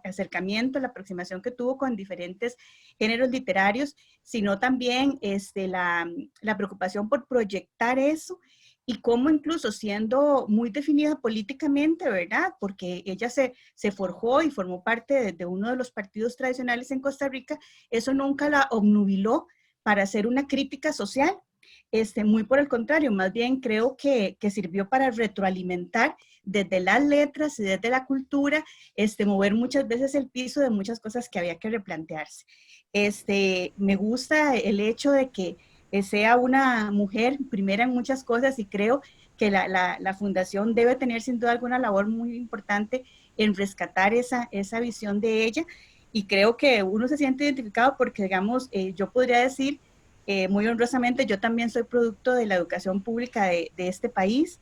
acercamiento, la aproximación que tuvo con diferentes géneros literarios, sino también la preocupación por proyectar eso y cómo incluso siendo muy definida políticamente, ¿verdad? Porque ella se forjó y formó parte de uno de los partidos tradicionales en Costa Rica, eso nunca la obnubiló para hacer una crítica social. Muy por el contrario, más bien creo que sirvió para retroalimentar desde las letras y desde la cultura, mover muchas veces el piso de muchas cosas que había que replantearse. Me gusta el hecho de que sea una mujer primera en muchas cosas y creo que la fundación debe tener sin duda alguna labor muy importante en rescatar esa visión de ella y creo que uno se siente identificado porque, digamos, yo podría decir muy honrosamente, yo también soy producto de la educación pública de este país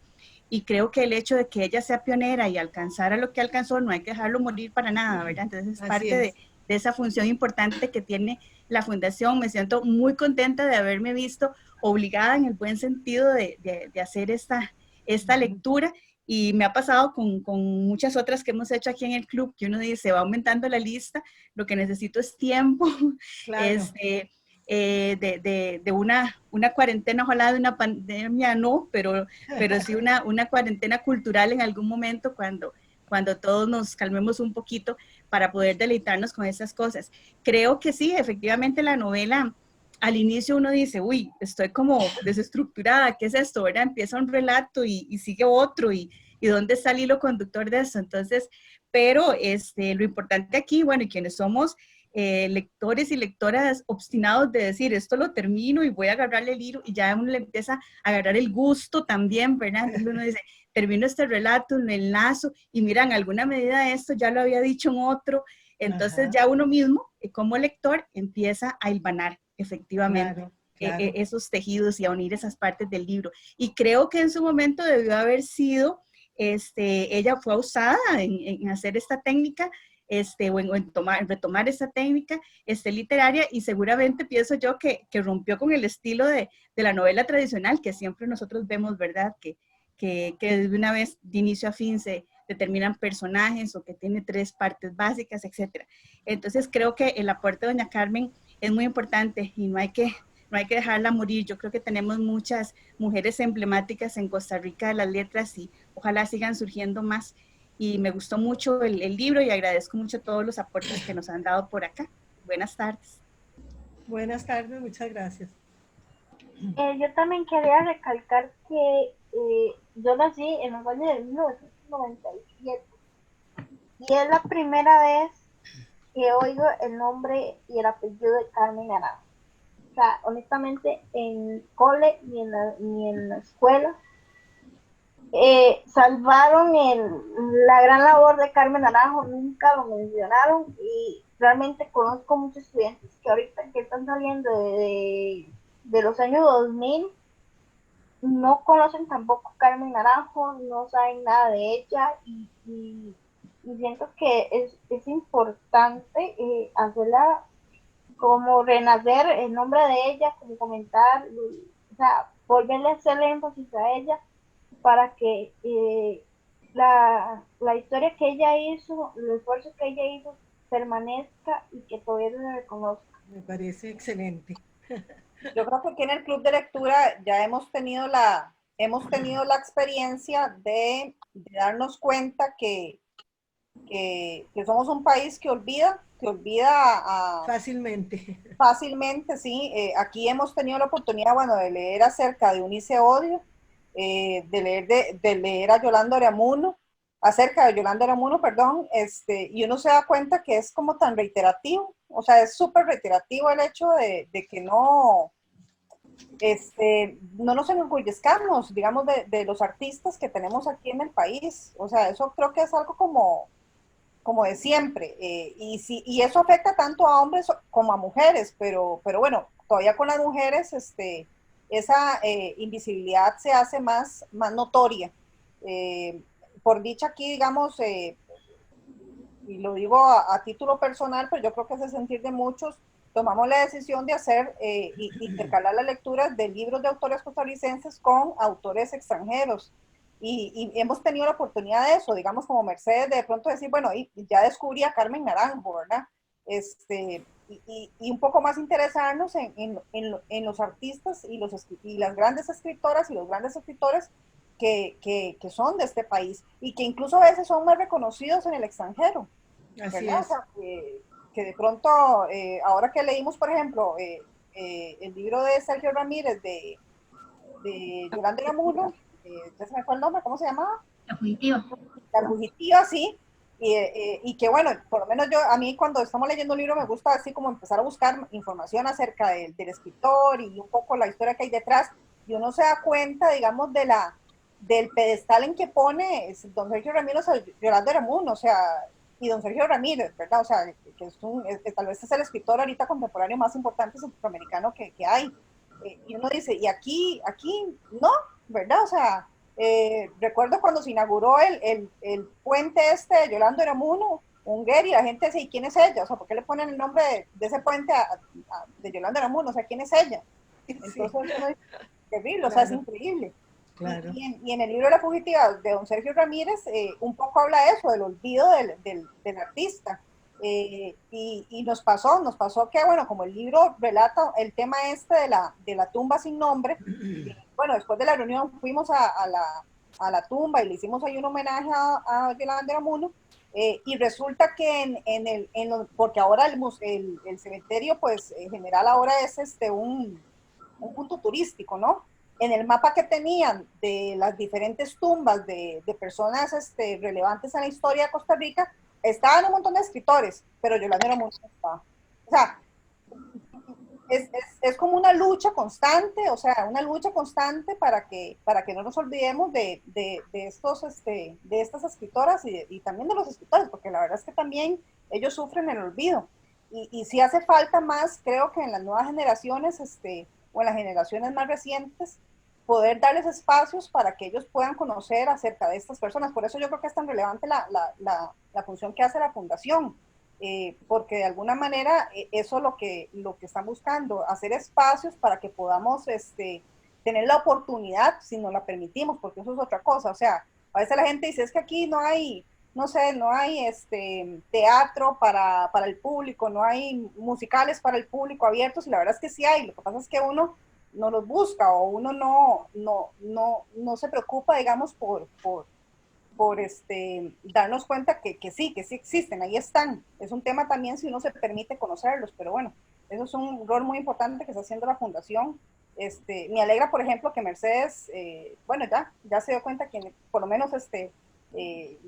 y creo que el hecho de que ella sea pionera y alcanzara lo que alcanzó, no hay que dejarlo morir para nada, ¿verdad? Entonces es parte de esa función importante que tiene la fundación. Me siento muy contenta de haberme visto obligada en el buen sentido de hacer esta lectura y me ha pasado con muchas otras que hemos hecho aquí en el club, que uno dice, va aumentando la lista, lo que necesito es tiempo, Claro. de una cuarentena, ojalá de una pandemia no, pero sí una cuarentena cultural en algún momento cuando todos nos calmemos un poquito para poder deleitarnos con esas cosas. Creo que sí, efectivamente la novela, al inicio uno dice, uy, estoy como desestructurada, ¿qué es esto? ¿Verdad? Empieza un relato y sigue otro y ¿dónde está el hilo conductor de eso? Entonces, pero lo importante aquí, bueno, y quienes somos lectores y lectoras obstinados de decir, esto lo termino y voy a agarrarle el hilo, y ya uno le empieza a agarrar el gusto también, ¿verdad? Entonces uno dice, termino este relato, me enlazo, y mira, en alguna medida esto ya lo había dicho en otro, entonces ya uno mismo, como lector, empieza a hilvanar efectivamente esos tejidos y a unir esas partes del libro. Y creo que en su momento debió haber sido, ella fue usada en hacer esta técnica, o en retomar esa técnica literaria, y seguramente pienso yo que rompió con el estilo de la novela tradicional que siempre nosotros vemos, ¿verdad? Que de una vez de inicio a fin se determinan personajes o que tiene 3 partes básicas, etc. Entonces creo que el aporte de doña Carmen es muy importante y no hay que dejarla morir. Yo creo que tenemos muchas mujeres emblemáticas en Costa Rica de las letras y ojalá sigan surgiendo más. Y me gustó mucho el libro y agradezco mucho todos los aportes que nos han dado por acá. Buenas tardes. Buenas tardes, muchas gracias. Yo también quería recalcar que yo nací en los años de 1997 y es la primera vez que oigo el nombre y el apellido de Carmen Naranjo. O sea, honestamente, en cole ni en la escuela salvaron la gran labor de Carmen Naranjo, nunca lo mencionaron, y realmente conozco muchos estudiantes que ahorita que están saliendo de los años 2000 no conocen tampoco Carmen Naranjo, no saben nada de ella, y siento que es importante hacerla como renacer el nombre de ella, como comentar, o sea, volverle a hacerle énfasis a ella para que la historia que ella hizo, el esfuerzo que ella hizo permanezca y que todavía se reconozca. Me parece excelente. Yo creo que aquí en el Club de Lectura ya hemos tenido la experiencia de darnos cuenta que somos un país que olvida fácilmente, sí. Aquí hemos tenido la oportunidad, bueno, de leer acerca de Unice Odio, de leer a Yolanda Aramuno, acerca de Yolanda Aramuno, perdón, y uno se da cuenta que es como tan reiterativo, o sea, es súper reiterativo el hecho de que no nos enorgullezcamos, digamos, de los artistas que tenemos aquí en el país. O sea, eso creo que es algo como de siempre, y eso afecta tanto a hombres como a mujeres, pero bueno, todavía con las mujeres esa invisibilidad se hace más notoria. Por dicha aquí, digamos, y lo digo a título personal, pero yo creo que es el sentir de muchos, tomamos la decisión de hacer, intercalar las lecturas de libros de autores costarricenses con autores extranjeros. Y hemos tenido la oportunidad de eso, digamos, como Mercedes, de pronto decir, bueno, y ya descubrí a Carmen Naranjo, ¿verdad? Y un poco más interesarnos en los artistas y las grandes escritoras y los grandes escritores que son de este país y que incluso a veces son más reconocidos en el extranjero. Así ¿verdad? es. O sea, que de pronto, ahora que leímos, por ejemplo, el libro de Sergio Ramírez de Yolanda Aramuno, ya se me fue el nombre, ¿cómo se llamaba? La fugitiva. La fugitiva, sí, y que bueno, por lo menos a mí cuando estamos leyendo un libro me gusta así como empezar a buscar información acerca del escritor y un poco la historia que hay detrás, y uno se da cuenta, digamos, del pedestal en que pone don Sergio Ramírez a Yolanda Aramuno, o sea, y don Sergio Ramírez, ¿verdad? O sea, que tal vez es el escritor ahorita contemporáneo más importante centroamericano que hay. Y uno dice, y aquí no, ¿verdad? O sea, recuerdo cuando se inauguró el puente de Yolanda Aramuno, y la gente dice, ¿y quién es ella? O sea, ¿por qué le ponen el nombre de ese puente de Yolanda Aramuno? O sea, ¿quién es ella? Entonces, sí. Uno dice, terrible, claro. O sea, es increíble. Claro. Y en el libro de La fugitiva de don Sergio Ramírez, un poco habla de eso, del olvido del artista. Y nos pasó que, bueno, como el libro relata el tema de la tumba sin nombre, bueno, después de la reunión fuimos a la tumba y le hicimos ahí un homenaje a Yolanda Aramuno, y resulta que porque ahora el cementerio, pues, en general ahora es un punto turístico, ¿no? En el mapa que tenían de las diferentes tumbas de personas relevantes en la historia de Costa Rica, estaban un montón de escritores, pero Yolanda Aramuno no estaba. o sea, es como una lucha constante, o sea, una lucha constante para que no nos olvidemos de estas escritoras y también de los escritores, porque la verdad es que también ellos sufren el olvido. Y sí hace falta más, creo que en las nuevas generaciones, o en las generaciones más recientes, poder darles espacios para que ellos puedan conocer acerca de estas personas. Por eso yo creo que es tan relevante la función que hace la fundación, porque de alguna manera eso es lo que están buscando, hacer espacios para que podamos tener la oportunidad, si nos la permitimos, porque eso es otra cosa. O sea, a veces la gente dice, es que aquí no hay, no sé, no hay teatro para el público, no hay musicales para el público abiertos, y la verdad es que sí hay. Lo que pasa es que uno no los busca, o uno no se preocupa, digamos, por darnos cuenta que sí existen, ahí están. Es un tema también si uno se permite conocerlos, pero bueno, eso es un rol muy importante que está haciendo la fundación. Me alegra, por ejemplo, que Mercedes, bueno, ya se dio cuenta que por lo menos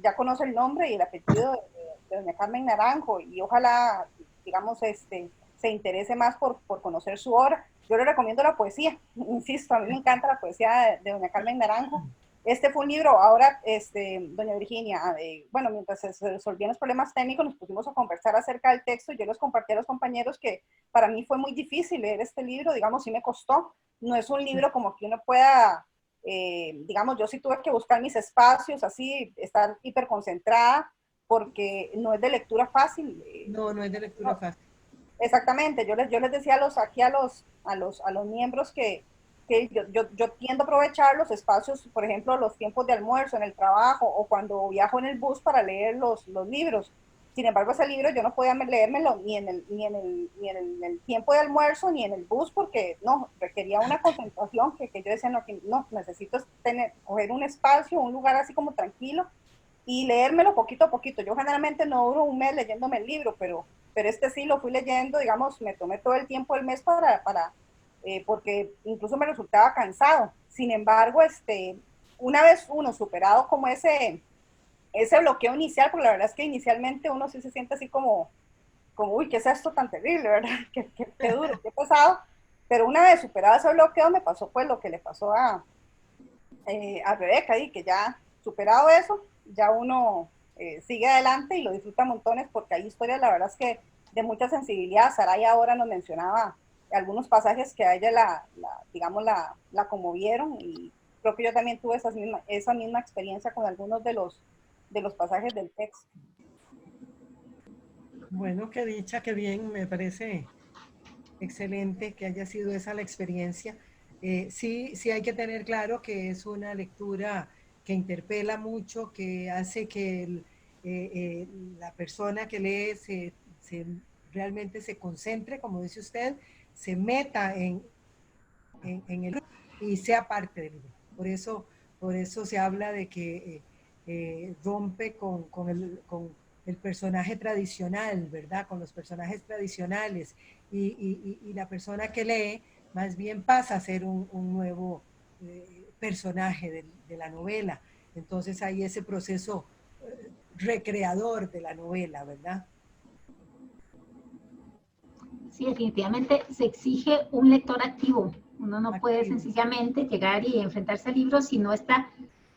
ya conoce el nombre y el apellido de doña Carmen Naranjo, y ojalá, digamos, se interese más por conocer su obra. Yo le recomiendo la poesía, insisto, a mí me encanta la poesía de doña Carmen Naranjo. Este fue un libro, ahora, doña Virginia, bueno, mientras se resolvían los problemas técnicos, nos pusimos a conversar acerca del texto, y yo les compartí a los compañeros que para mí fue muy difícil leer este libro, digamos, sí me costó. No es un libro como que uno pueda, digamos, yo sí tuve que buscar mis espacios, así, estar hiperconcentrada, porque no es de lectura fácil. No, no es de lectura fácil. Exactamente, yo les decía a los miembros que yo tiendo a aprovechar los espacios, por ejemplo, los tiempos de almuerzo en el trabajo, o cuando viajo en el bus para leer los libros. Sin embargo, ese libro yo no podía leérmelo ni en el tiempo de almuerzo, ni en el bus, porque no, requería una concentración que yo decía, no, necesito coger un espacio, un lugar así como tranquilo, y leérmelo poquito a poquito. Yo generalmente no duro un mes leyéndome el libro, pero este sí lo fui leyendo, digamos, me tomé todo el tiempo del mes porque incluso me resultaba cansado. Sin embargo, una vez uno superado como ese bloqueo inicial, porque la verdad es que inicialmente uno sí se siente así como uy, ¿qué es esto tan terrible, verdad? Qué duro, qué pesado. Pero una vez superado ese bloqueo, me pasó pues lo que le pasó a Rebeca, y que ya superado eso, ya uno sigue adelante y lo disfruta montones, porque hay historias, la verdad es que de mucha sensibilidad. Saray ahora nos mencionaba algunos pasajes que a ella digamos, la conmovieron, y creo que yo también tuve esa misma experiencia con algunos de los pasajes del texto. Bueno, qué dicha, qué bien, me parece excelente que haya sido esa la experiencia. Sí hay que tener claro que es una lectura que interpela mucho, que hace que la persona que lee realmente se concentre, como dice usted, se meta en el libro y sea parte del libro. Por eso se habla de que rompe con el personaje tradicional, ¿verdad? Con los personajes tradicionales, y la persona que lee más bien pasa a ser un nuevo personaje de la novela. Entonces hay ese proceso recreador de la novela, ¿verdad? Sí, definitivamente se exige un lector activo. Uno no puede sencillamente llegar y enfrentarse al libro si no está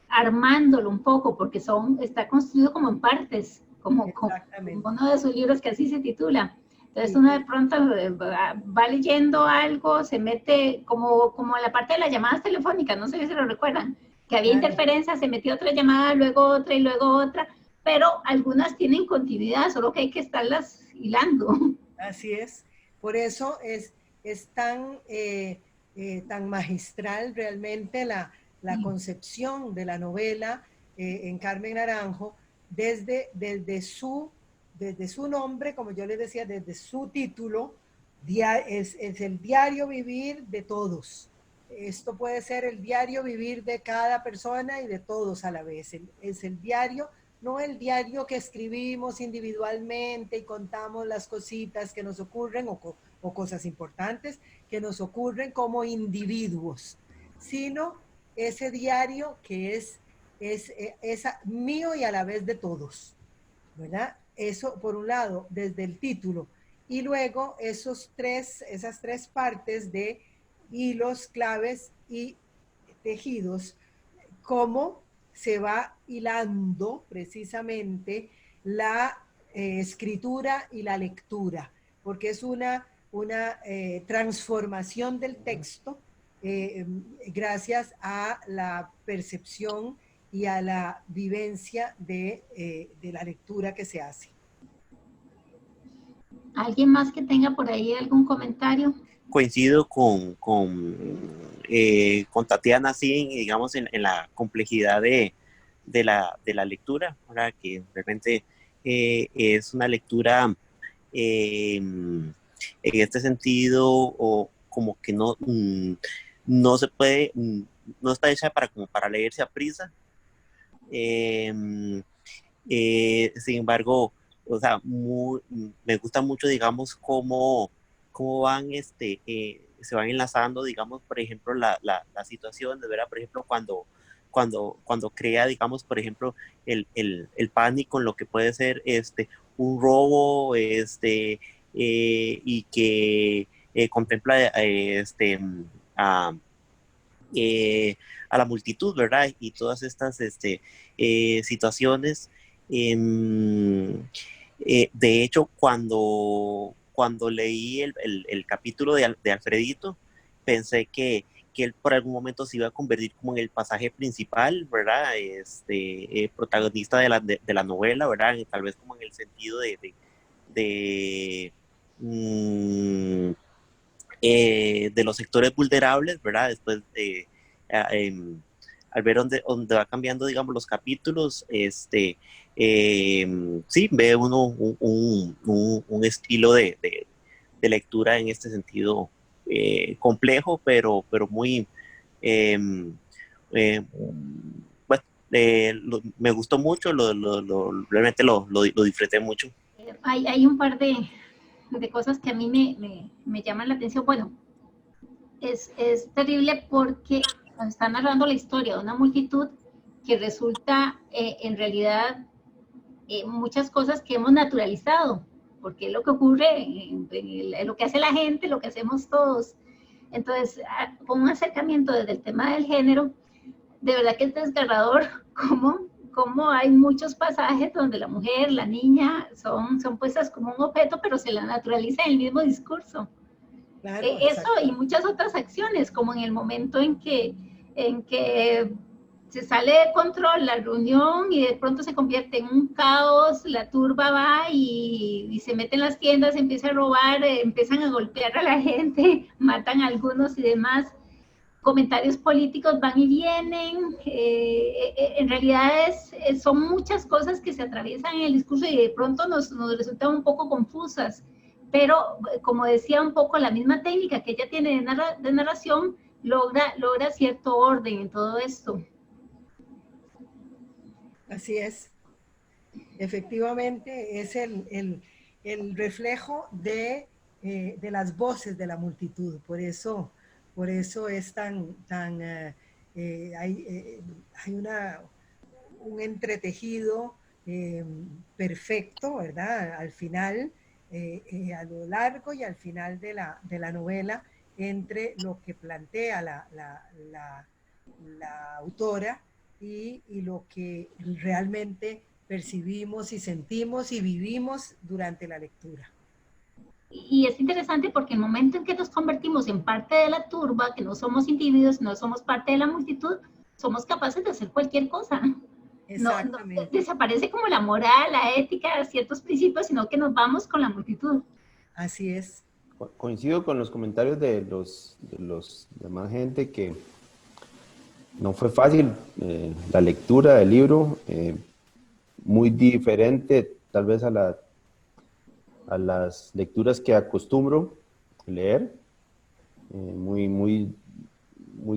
armándolo un poco, porque está construido como en partes, como uno de sus libros que así se titula. Entonces uno de pronto va leyendo algo, se mete como la parte de las llamadas telefónicas, no sé si se lo recuerdan, que había interferencias, se metió otra llamada, luego otra y luego otra, pero algunas tienen continuidad, solo que hay que estarlas hilando. Así es. Por eso es tan magistral realmente la concepción de la novela en Carmen Naranjo, desde su nombre, como yo les decía, desde su título, es el diario vivir de todos. Esto puede ser el diario vivir de cada persona y de todos a la vez. Es el diario, no el diario que escribimos individualmente y contamos las cositas que nos ocurren o cosas importantes que nos ocurren como individuos, sino ese diario que es mío y a la vez de todos, ¿verdad? Eso por un lado, desde el título. y luego esas tres partes de hilos, claves y tejidos, cómo se va hilando precisamente la escritura y la lectura, porque es una transformación del texto gracias a la percepción y a la vivencia de la lectura que se hace. ¿Alguien más que tenga por ahí algún comentario? Coincido con Tatiana, sí, digamos, en la complejidad de la lectura, ¿verdad? Que realmente es una lectura en este sentido, o como que no se puede, no está hecha como para leerse a prisa. Sin embargo, o sea, me gusta mucho, digamos, cómo van, se van enlazando, digamos, por ejemplo, la situación de ver, por ejemplo, cuando crea, digamos, por ejemplo, el pánico en lo que puede ser un robo, y que contempla a, a la multitud, ¿verdad? Y todas estas situaciones. De hecho, cuando leí el capítulo de Alfredito, pensé que él por algún momento se iba a convertir como en el pasaje principal, ¿verdad? Protagonista de la novela, ¿verdad? Tal vez como en el sentido de de los sectores vulnerables, ¿verdad? Después al ver dónde va cambiando, digamos, los capítulos, sí, ve uno un estilo de lectura en este sentido complejo, pero muy, eh, eh, bueno, me gustó mucho, realmente lo disfruté mucho. Hay un par de cosas que a mí me llaman la atención. Bueno, es terrible porque nos está narrando la historia de una multitud que resulta en realidad muchas cosas que hemos naturalizado, porque es lo que ocurre, en lo que hace la gente, lo que hacemos todos. Entonces, con un acercamiento desde el tema del género, de verdad que es desgarrador cómo hay muchos pasajes donde la mujer, la niña son puestas como un objeto, pero se la naturaliza en el mismo discurso. Claro, eso y muchas otras acciones, como en el momento en que se sale de control la reunión y de pronto se convierte en un caos, la turba va y se mete en las tiendas, empieza a robar, empiezan a golpear a la gente, matan a algunos y demás. Comentarios políticos van y vienen, en realidad son muchas cosas que se atraviesan en el discurso y de pronto nos resultan un poco confusas, pero como decía un poco, la misma técnica que ella tiene de narración logra cierto orden en todo esto. Así es. Efectivamente, es el reflejo de las voces de la multitud. Por eso es hay un entretejido perfecto, ¿verdad? Al final, a lo largo y al final de la novela, entre lo que plantea la autora y lo que realmente percibimos y sentimos y vivimos durante la lectura. Y es interesante porque el momento en que nos convertimos en parte de la turba, que no somos individuos, no somos parte de la multitud, somos capaces de hacer cualquier cosa. Exactamente. No, desaparece como la moral, la ética, ciertos principios, sino que nos vamos con la multitud. Así es. Coincido con los comentarios de los demás gente que no fue fácil la lectura del libro, muy diferente tal vez a las lecturas que acostumbro leer, muy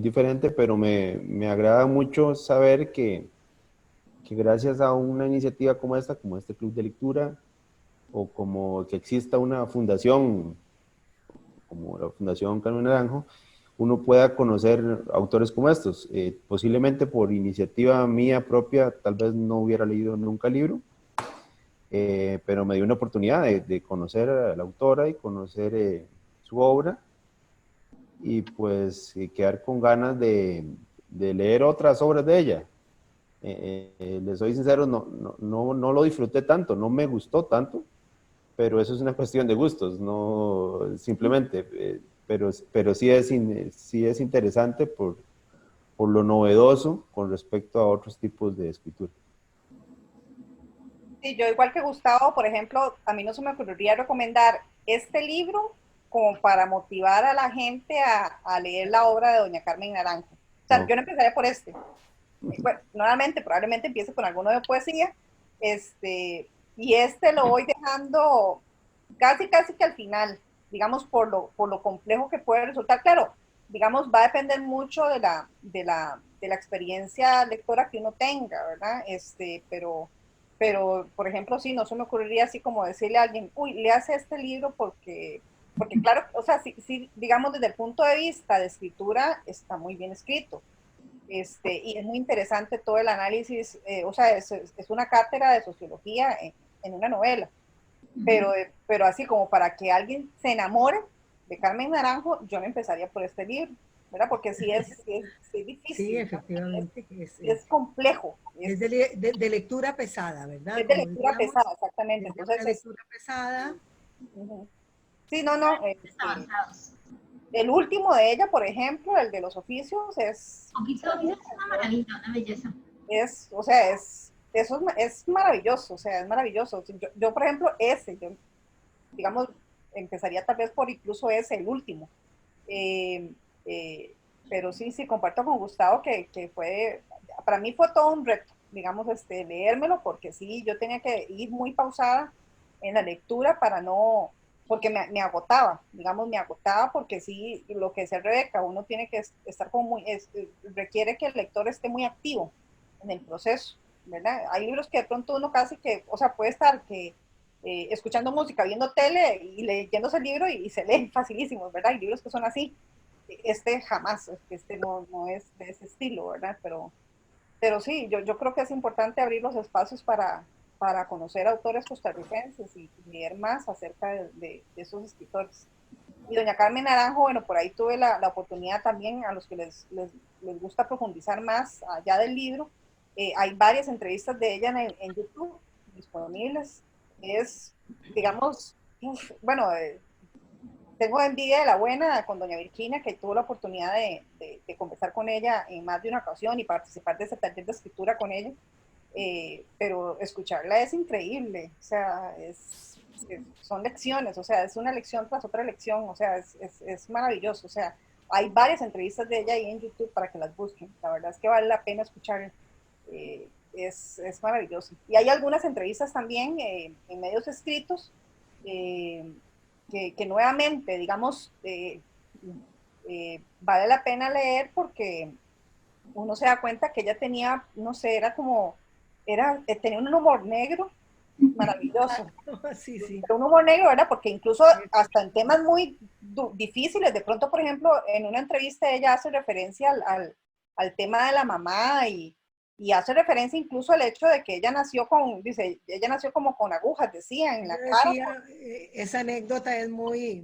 diferente, pero me agrada mucho saber que gracias a una iniciativa como esta, como este club de lectura, o como que exista una fundación, como la Fundación Carmen Naranjo, uno pueda conocer autores como estos. Posiblemente por iniciativa mía propia, tal vez no hubiera leído nunca el libro, pero me dio una oportunidad de conocer a la autora y conocer su obra, y pues quedar con ganas de leer otras obras de ella. Les soy sincero, no lo disfruté tanto, no me gustó tanto, pero eso es una cuestión de gustos, no simplemente, pero sí es interesante por lo novedoso con respecto a otros tipos de escritura. Sí, yo igual que Gustavo, por ejemplo, a mí no se me ocurriría recomendar este libro como para motivar a la gente a leer la obra de doña Carmen Naranjo. O sea, No. yo no empezaría por este. Bueno, normalmente, probablemente empiece con alguno de poesía, y este lo voy dejando casi que al final, digamos, por lo complejo que puede resultar. Claro, digamos, va a depender mucho de la experiencia lectora que uno tenga, ¿verdad? Pero, por ejemplo, sí, no se me ocurriría así como decirle a alguien, uy, léase este libro porque claro, o sea, sí, digamos, desde el punto de vista de escritura, está muy bien escrito. Y es muy interesante todo el análisis, o sea, es una cátedra de sociología en una novela, pero así como para que alguien se enamore de Carmen Naranjo, yo no empezaría por este libro, ¿verdad? Porque sí es difícil, Sí, efectivamente. es complejo. Es de lectura pesada, ¿verdad? Es de Como lectura diríamos, pesada, exactamente. es de Entonces, una lectura pesada. sí, no, Avanzados. el último de ella, por ejemplo, el de los oficios, Oficio es una maravilla, una belleza. o sea, es maravilloso, o sea, es maravilloso. Yo por ejemplo, digamos, empezaría tal vez por incluso ese, el último. Eh, eh, pero sí, comparto con Gustavo que para mí fue todo un reto, digamos, leérmelo, porque sí, yo tenía que ir muy pausada en la lectura para no, porque me agotaba, digamos, me agotaba porque sí, lo que decía Rebeca, uno tiene que estar como requiere que el lector esté muy activo en el proceso, ¿verdad? Hay libros que de pronto uno casi que, o sea, puede estar escuchando música, viendo tele y leyéndose el libro y se leen facilísimos, ¿verdad? Hay libros que son así. Jamás, no es de ese estilo, ¿verdad? Pero sí, yo creo que es importante abrir los espacios para conocer autores costarricenses y leer más acerca de esos escritores. Y doña Carmen Naranjo, bueno, por ahí tuve la oportunidad también, a los que les gusta profundizar más allá del libro, hay varias entrevistas de ella en YouTube disponibles. Digamos, bueno, tengo envidia de la buena con doña Virginia, que tuvo la oportunidad de conversar con ella en más de una ocasión y participar de ese taller de escritura con ella, pero escucharla es increíble, o sea, son lecciones, o sea, es una lección tras otra lección, o sea, es maravilloso, o sea, hay varias entrevistas de ella ahí en YouTube para que las busquen, la verdad es que vale la pena escuchar, es maravilloso. Y hay algunas entrevistas también en medios escritos, que nuevamente, digamos, vale la pena leer porque uno se da cuenta que ella tenía, no sé, tenía un humor negro maravilloso. Sí, sí. Pero un humor negro, ¿verdad? Porque incluso hasta en temas muy difíciles, de pronto, por ejemplo, en una entrevista ella hace referencia al tema de la mamá y hace referencia incluso al hecho de que ella nació ella nació como con agujas, decía, en la cara. Esa anécdota es muy,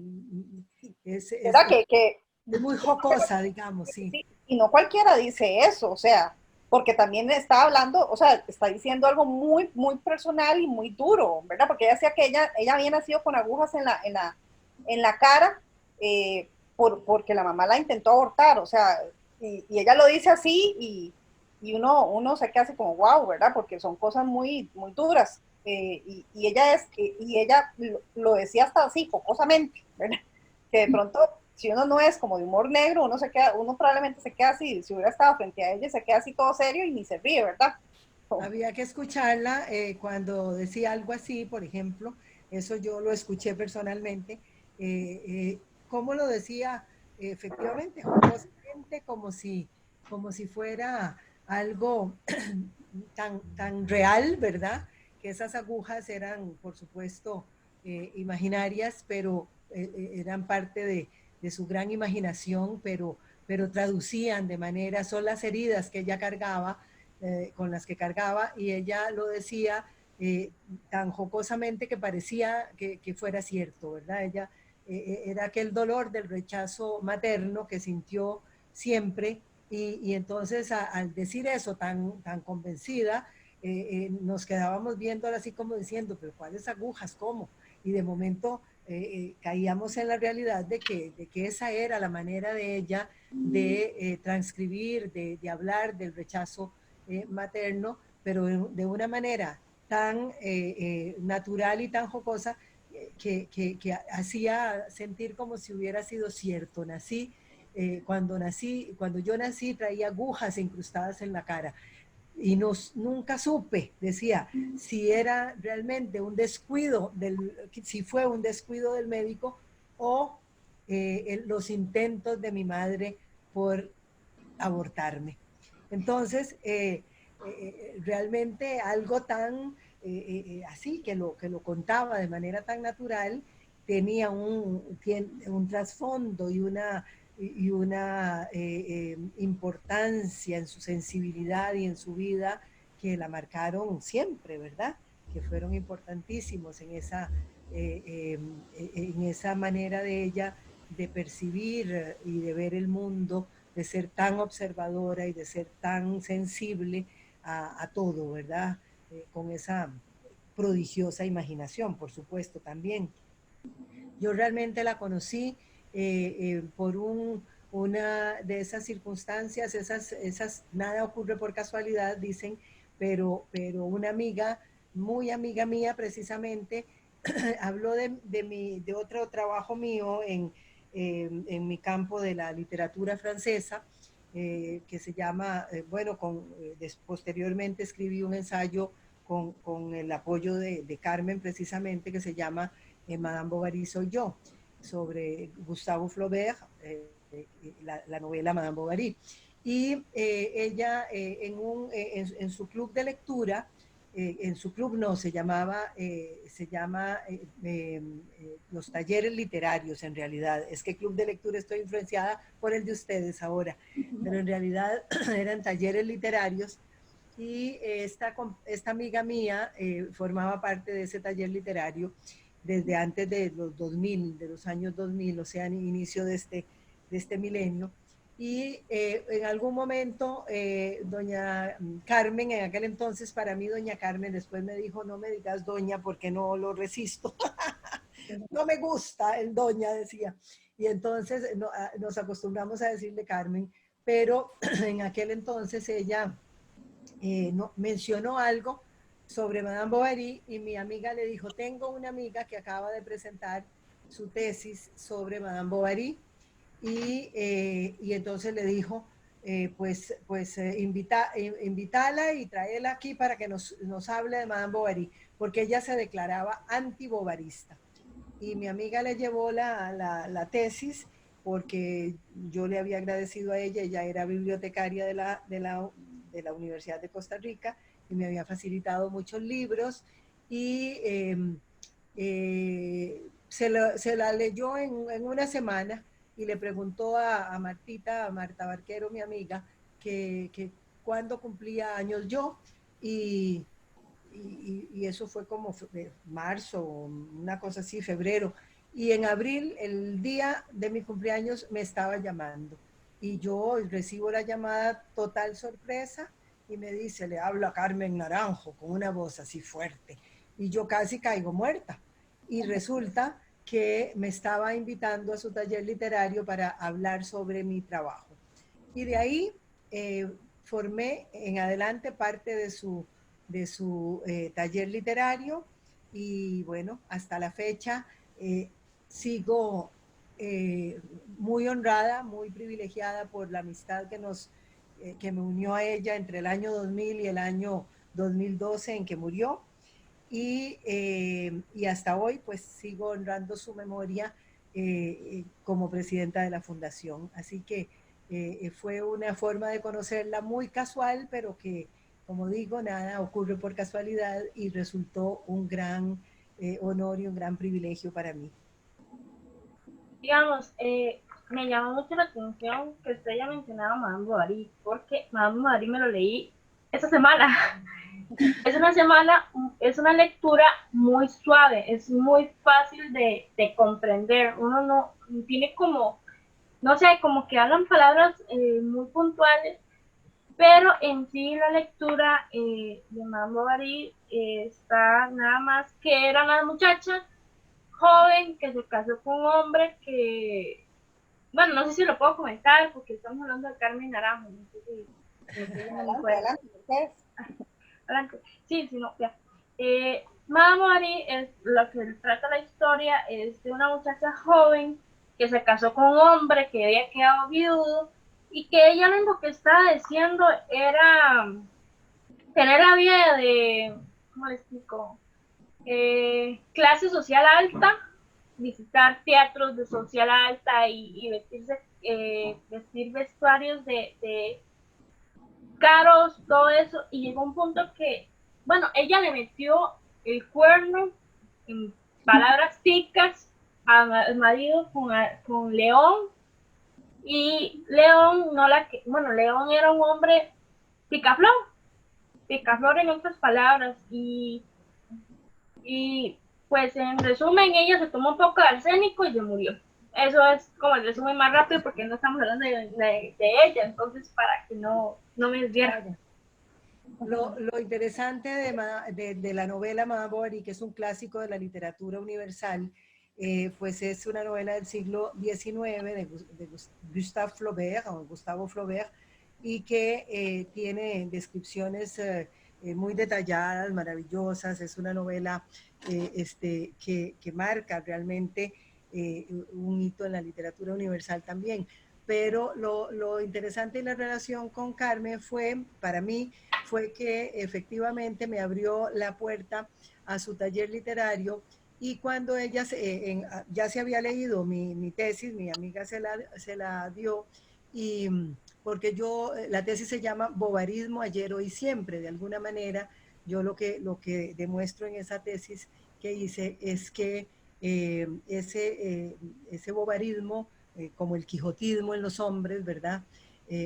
¿Verdad? es muy jocosa, digamos, sí. Y no cualquiera dice eso, o sea, porque también está hablando, o sea, está diciendo algo muy, muy personal y muy duro, ¿verdad? Porque ella decía que ella había nacido con agujas en la cara, porque la mamá la intentó abortar, o sea, y ella lo dice así y uno se queda así como, wow, ¿verdad? Porque son cosas muy, muy duras. Y ella lo decía hasta así, jocosamente, ¿verdad? Que de pronto, si uno no es como de humor negro, uno probablemente se queda así, si hubiera estado frente a ella, se queda así todo serio y ni se ríe, ¿verdad? Había que escucharla cuando decía algo así, por ejemplo, eso yo lo escuché personalmente, cómo lo decía efectivamente, jocosamente, como si fuera algo tan real, ¿verdad? Que esas agujas eran, por supuesto, imaginarias, pero eran parte de su gran imaginación, pero traducían de manera, son las heridas que ella cargaba, con las que cargaba, y ella lo decía tan jocosamente que parecía que fuera cierto, ¿verdad? Ella era aquel dolor del rechazo materno que sintió siempre y entonces al decir eso tan convencida, nos quedábamos viéndola así como diciendo, pero ¿cuáles agujas? ¿Cómo? Y de momento caíamos en la realidad de que esa era la manera de ella de transcribir, de hablar del rechazo materno, pero de una manera tan natural y tan jocosa que hacía sentir como si hubiera sido cierto. Cuando yo nací traía agujas incrustadas en la cara y nunca supe, decía, si era realmente un descuido, si fue un descuido del médico o los intentos de mi madre por abortarme. Entonces, realmente algo tan así, que lo contaba de manera tan natural, tenía un trasfondo y una importancia en su sensibilidad y en su vida que la marcaron siempre, ¿verdad? Que fueron importantísimos en esa manera de ella de percibir y de ver el mundo, de ser tan observadora y de ser tan sensible a todo, ¿verdad? Con esa prodigiosa imaginación, por supuesto, también. Yo realmente la conocí por una de esas circunstancias, nada ocurre por casualidad, dicen, pero una amiga, muy amiga mía precisamente, habló de otro trabajo mío en mi campo de la literatura francesa, que se llama, posteriormente escribí un ensayo con el apoyo de Carmen precisamente, que se llama Madame Bovary soy yo, sobre Gustave Flaubert, la novela Madame Bovary. Y ella en su club de lectura, en su club no, se llama los talleres literarios en realidad. Es que club de lectura estoy influenciada por el de ustedes ahora, pero en realidad eran talleres literarios y esta amiga mía formaba parte de ese taller literario desde antes de los 2000, de los años 2000, o sea, inicio de este milenio. Y en algún momento, doña Carmen, en aquel entonces para mí doña Carmen, después me dijo, no me digas doña porque no lo resisto, no me gusta el doña, decía. Y entonces nos acostumbramos a decirle Carmen, pero en aquel entonces ella mencionó algo sobre Madame Bovary y mi amiga le dijo, tengo una amiga que acaba de presentar su tesis sobre Madame Bovary y entonces le dijo, invítala y tráela aquí para que nos hable de Madame Bovary, porque ella se declaraba anti-bovarista. Y mi amiga le llevó la tesis porque yo le había agradecido a ella era bibliotecaria de la Universidad de Costa Rica y me había facilitado muchos libros y se la leyó en una semana y le preguntó a Marta Barquero, mi amiga, que cuándo cumplía años yo y eso fue como marzo, una cosa así, febrero. Y en abril, el día de mi cumpleaños, me estaba llamando. Y yo recibo la llamada total sorpresa y me dice, le habla Carmen Naranjo con una voz así fuerte. Y yo casi caigo muerta. Y resulta que me estaba invitando a su taller literario para hablar sobre mi trabajo. Y de ahí formé en adelante parte de su taller literario y bueno, hasta la fecha sigo muy honrada, muy privilegiada por la amistad que me unió a ella entre el año 2000 y el año 2012 en que murió y hasta hoy pues sigo honrando su memoria como presidenta de la fundación. Así que fue una forma de conocerla muy casual, pero que, como digo, nada ocurre por casualidad y resultó un gran honor y un gran privilegio para mí. Digamos, me llamó mucho la atención que usted haya mencionado a Madame Bovary, porque Madame Bovary me lo leí esta semana. Es una lectura muy suave, es muy fácil de comprender. Uno no tiene como, no sé, como que hablan palabras muy puntuales, pero en sí la lectura de Madame Bovary está nada más que era una muchacha joven que se casó con un hombre que, bueno, no sé si lo puedo comentar porque estamos hablando de Carmen Naranjo, no sé si no Adelante, puede. adelante, Mercedes. Adelante. Sí, sí, no, ya. Madame Bovary es lo que trata la historia, es de una muchacha joven que se casó con un hombre que había quedado viudo y que ella lo único que estaba diciendo era tener la vida de, ¿cómo le explico? Clase social alta, visitar teatros de social alta y vestir vestuarios de caros, todo eso, y llegó un punto que, bueno, ella le metió el cuerno, en palabras ticas, al marido con León, y León no la que, bueno, León era un hombre picaflor, picaflor en otras palabras, y pues en resumen ella se tomó un poco de arsénico y se murió. Eso es como el resumen más rápido porque no estamos hablando de ella, entonces para que no me desviara. Lo interesante de la novela Madame Bovary, que es un clásico de la literatura universal, pues es una novela del siglo XIX de Gustave Flaubert, o Gustavo Flaubert, y que tiene descripciones muy detalladas, maravillosas. Es una novela que marca realmente un hito en la literatura universal también. Pero lo interesante de la relación con Carmen fue, para mí, fue que efectivamente me abrió la puerta a su taller literario y cuando ella ya se había leído mi tesis, mi amiga se la dio y porque la tesis se llama Bovarismo ayer, hoy, siempre. De alguna manera, yo lo que demuestro en esa tesis que hice es que ese bovarismo, como el quijotismo en los hombres, ¿verdad?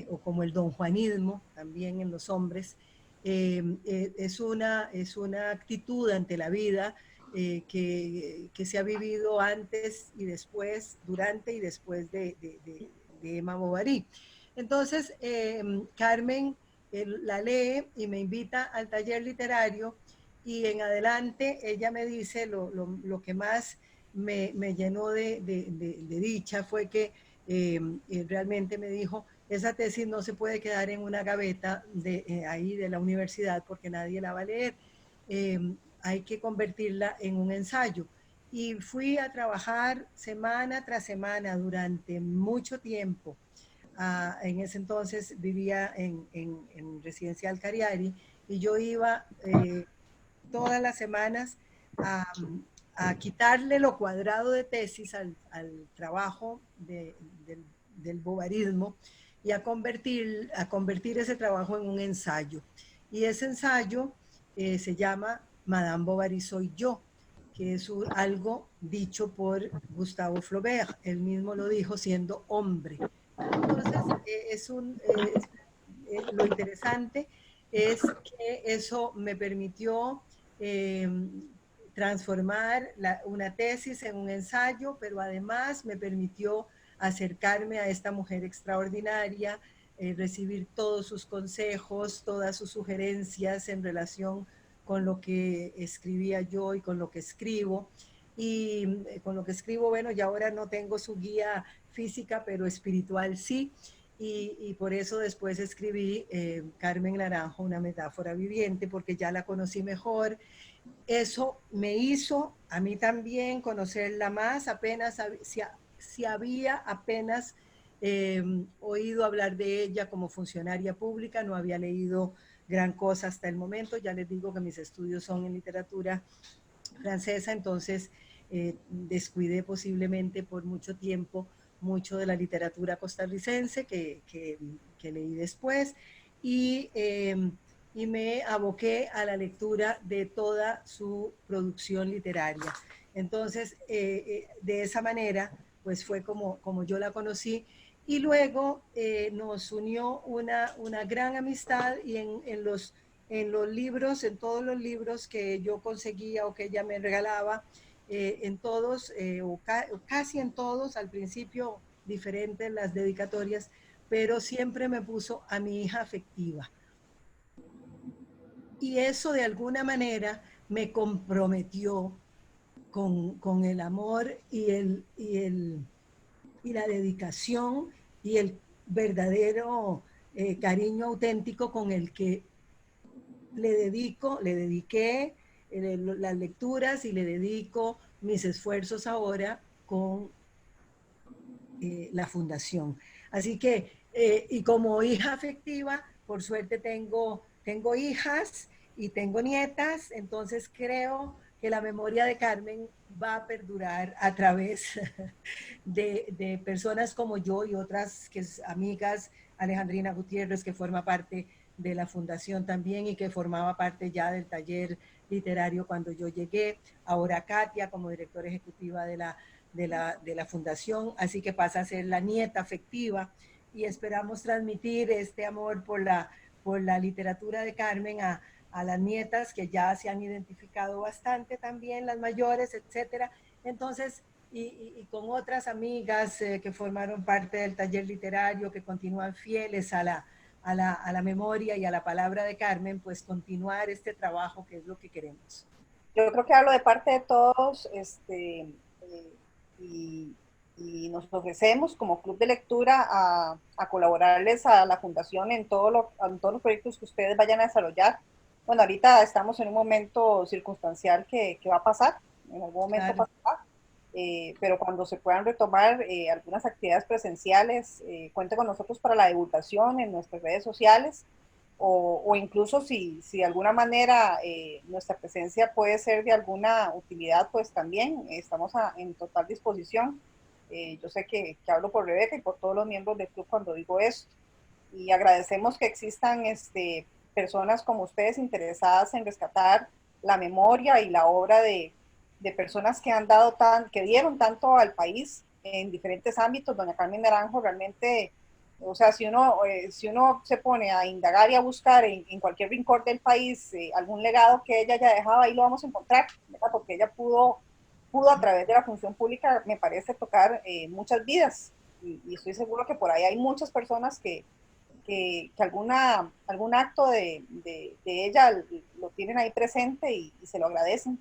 O como el donjuanismo también en los hombres, es una actitud ante la vida que se ha vivido antes y después, durante y después de Emma Bovary. Entonces, Carmen la lee y me invita al taller literario y en adelante ella me dice lo que más me llenó de dicha fue que realmente me dijo, esa tesis no se puede quedar en una gaveta ahí de la universidad porque nadie la va a leer. Hay que convertirla en un ensayo. Y fui a trabajar semana tras semana durante mucho tiempo. En ese entonces vivía en Residencial Cariari y yo iba todas las semanas a, a quitarle lo cuadrado de tesis al trabajo del bovarismo y a convertir ese trabajo en un ensayo. Y ese ensayo se llama Madame Bovary soy yo, que es algo dicho por Gustavo Flaubert. Él mismo lo dijo siendo hombre. Entonces, lo interesante es que eso me permitió eh, transformar una tesis en un ensayo, pero además me permitió acercarme a esta mujer extraordinaria, recibir todos sus consejos, todas sus sugerencias en relación con lo que escribía yo y con lo que escribo. Y con lo que escribo, bueno, ya ahora no tengo su guía física, pero espiritual sí. Y por eso después escribí Carmen Naranjo, una metáfora viviente, porque ya la conocí mejor. Eso me hizo a mí también conocerla más, apenas si había apenas oído hablar de ella como funcionaria pública, no había leído gran cosa hasta el momento. Ya les digo que mis estudios son en literatura francesa, entonces descuidé posiblemente por mucho tiempo mucho de la literatura costarricense que leí después y me aboqué a la lectura de toda su producción literaria. Entonces, de esa manera, pues fue como yo la conocí. Y luego nos unió una gran amistad y en en los libros, en todos los libros que yo conseguía o que ella me regalaba, en todos, o casi en todos, al principio diferentes las dedicatorias, pero siempre me puso a mi hija afectiva. Y eso de alguna manera me comprometió con el amor y la dedicación y el verdadero cariño auténtico con el que le dediqué las lecturas y le dedico mis esfuerzos ahora con la fundación. Así que, y como hija afectiva, por suerte tengo hijas y tengo nietas, entonces creo que la memoria de Carmen va a perdurar a través de personas como yo y otras amigas, Alejandrina Gutiérrez, que forma parte de la fundación también y que formaba parte ya del taller literario cuando yo llegué, ahora Katia como directora ejecutiva de la fundación, así que pasa a ser la nieta afectiva y esperamos transmitir este amor por la literatura de Carmen a las nietas que ya se han identificado bastante también, las mayores, etcétera. Entonces, y con otras amigas que formaron parte del taller literario, que continúan fieles a la memoria y a la palabra de Carmen, pues continuar este trabajo que es lo que queremos. Yo creo que hablo de parte de todos, y nos ofrecemos como club de lectura a colaborarles a la fundación en todos los proyectos que ustedes vayan a desarrollar. Bueno, ahorita estamos en un momento circunstancial que va a pasar, en algún momento Claro. pasará, pero cuando se puedan retomar algunas actividades presenciales, cuente con nosotros para la divulgación en nuestras redes sociales, o incluso si de alguna manera nuestra presencia puede ser de alguna utilidad, pues también estamos en total disposición. Yo sé que hablo por Rebeca y por todos los miembros del club cuando digo esto, y agradecemos que existan personas como ustedes interesadas en rescatar la memoria y la obra de personas que han dado que dieron tanto al país en diferentes ámbitos. Doña Carmen Naranjo realmente, o sea, si uno se pone a indagar y a buscar en cualquier rincón del país algún legado que ella haya dejado, ahí lo vamos a encontrar, ¿verdad? Porque ella pudo a través de la función pública, me parece, tocar muchas vidas, y estoy seguro que por ahí hay muchas personas que algún acto de ella lo tienen ahí presente y se lo agradecen.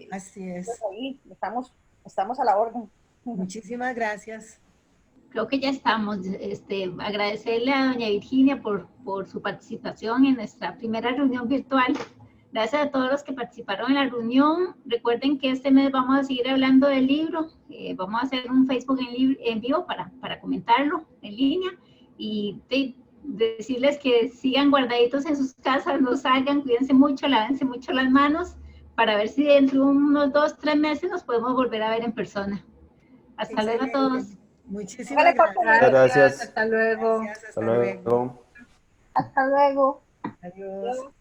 Así es. Ahí estamos a la orden. Muchísimas gracias. Creo que ya estamos. Agradecerle a doña Virginia por su participación en nuestra primera reunión virtual. Gracias a todos los que participaron en la reunión. Recuerden que este mes vamos a seguir hablando del libro. Vamos a hacer un Facebook en vivo para comentarlo en línea. Y decirles que sigan guardaditos en sus casas, no salgan, cuídense mucho, lávense mucho las manos, para ver si dentro de unos 2, 3 meses nos podemos volver a ver en persona. Hasta luego a todos. Muchísimas gracias. Muchas gracias. Hasta luego. Gracias, Hasta luego. Hasta luego. Adiós.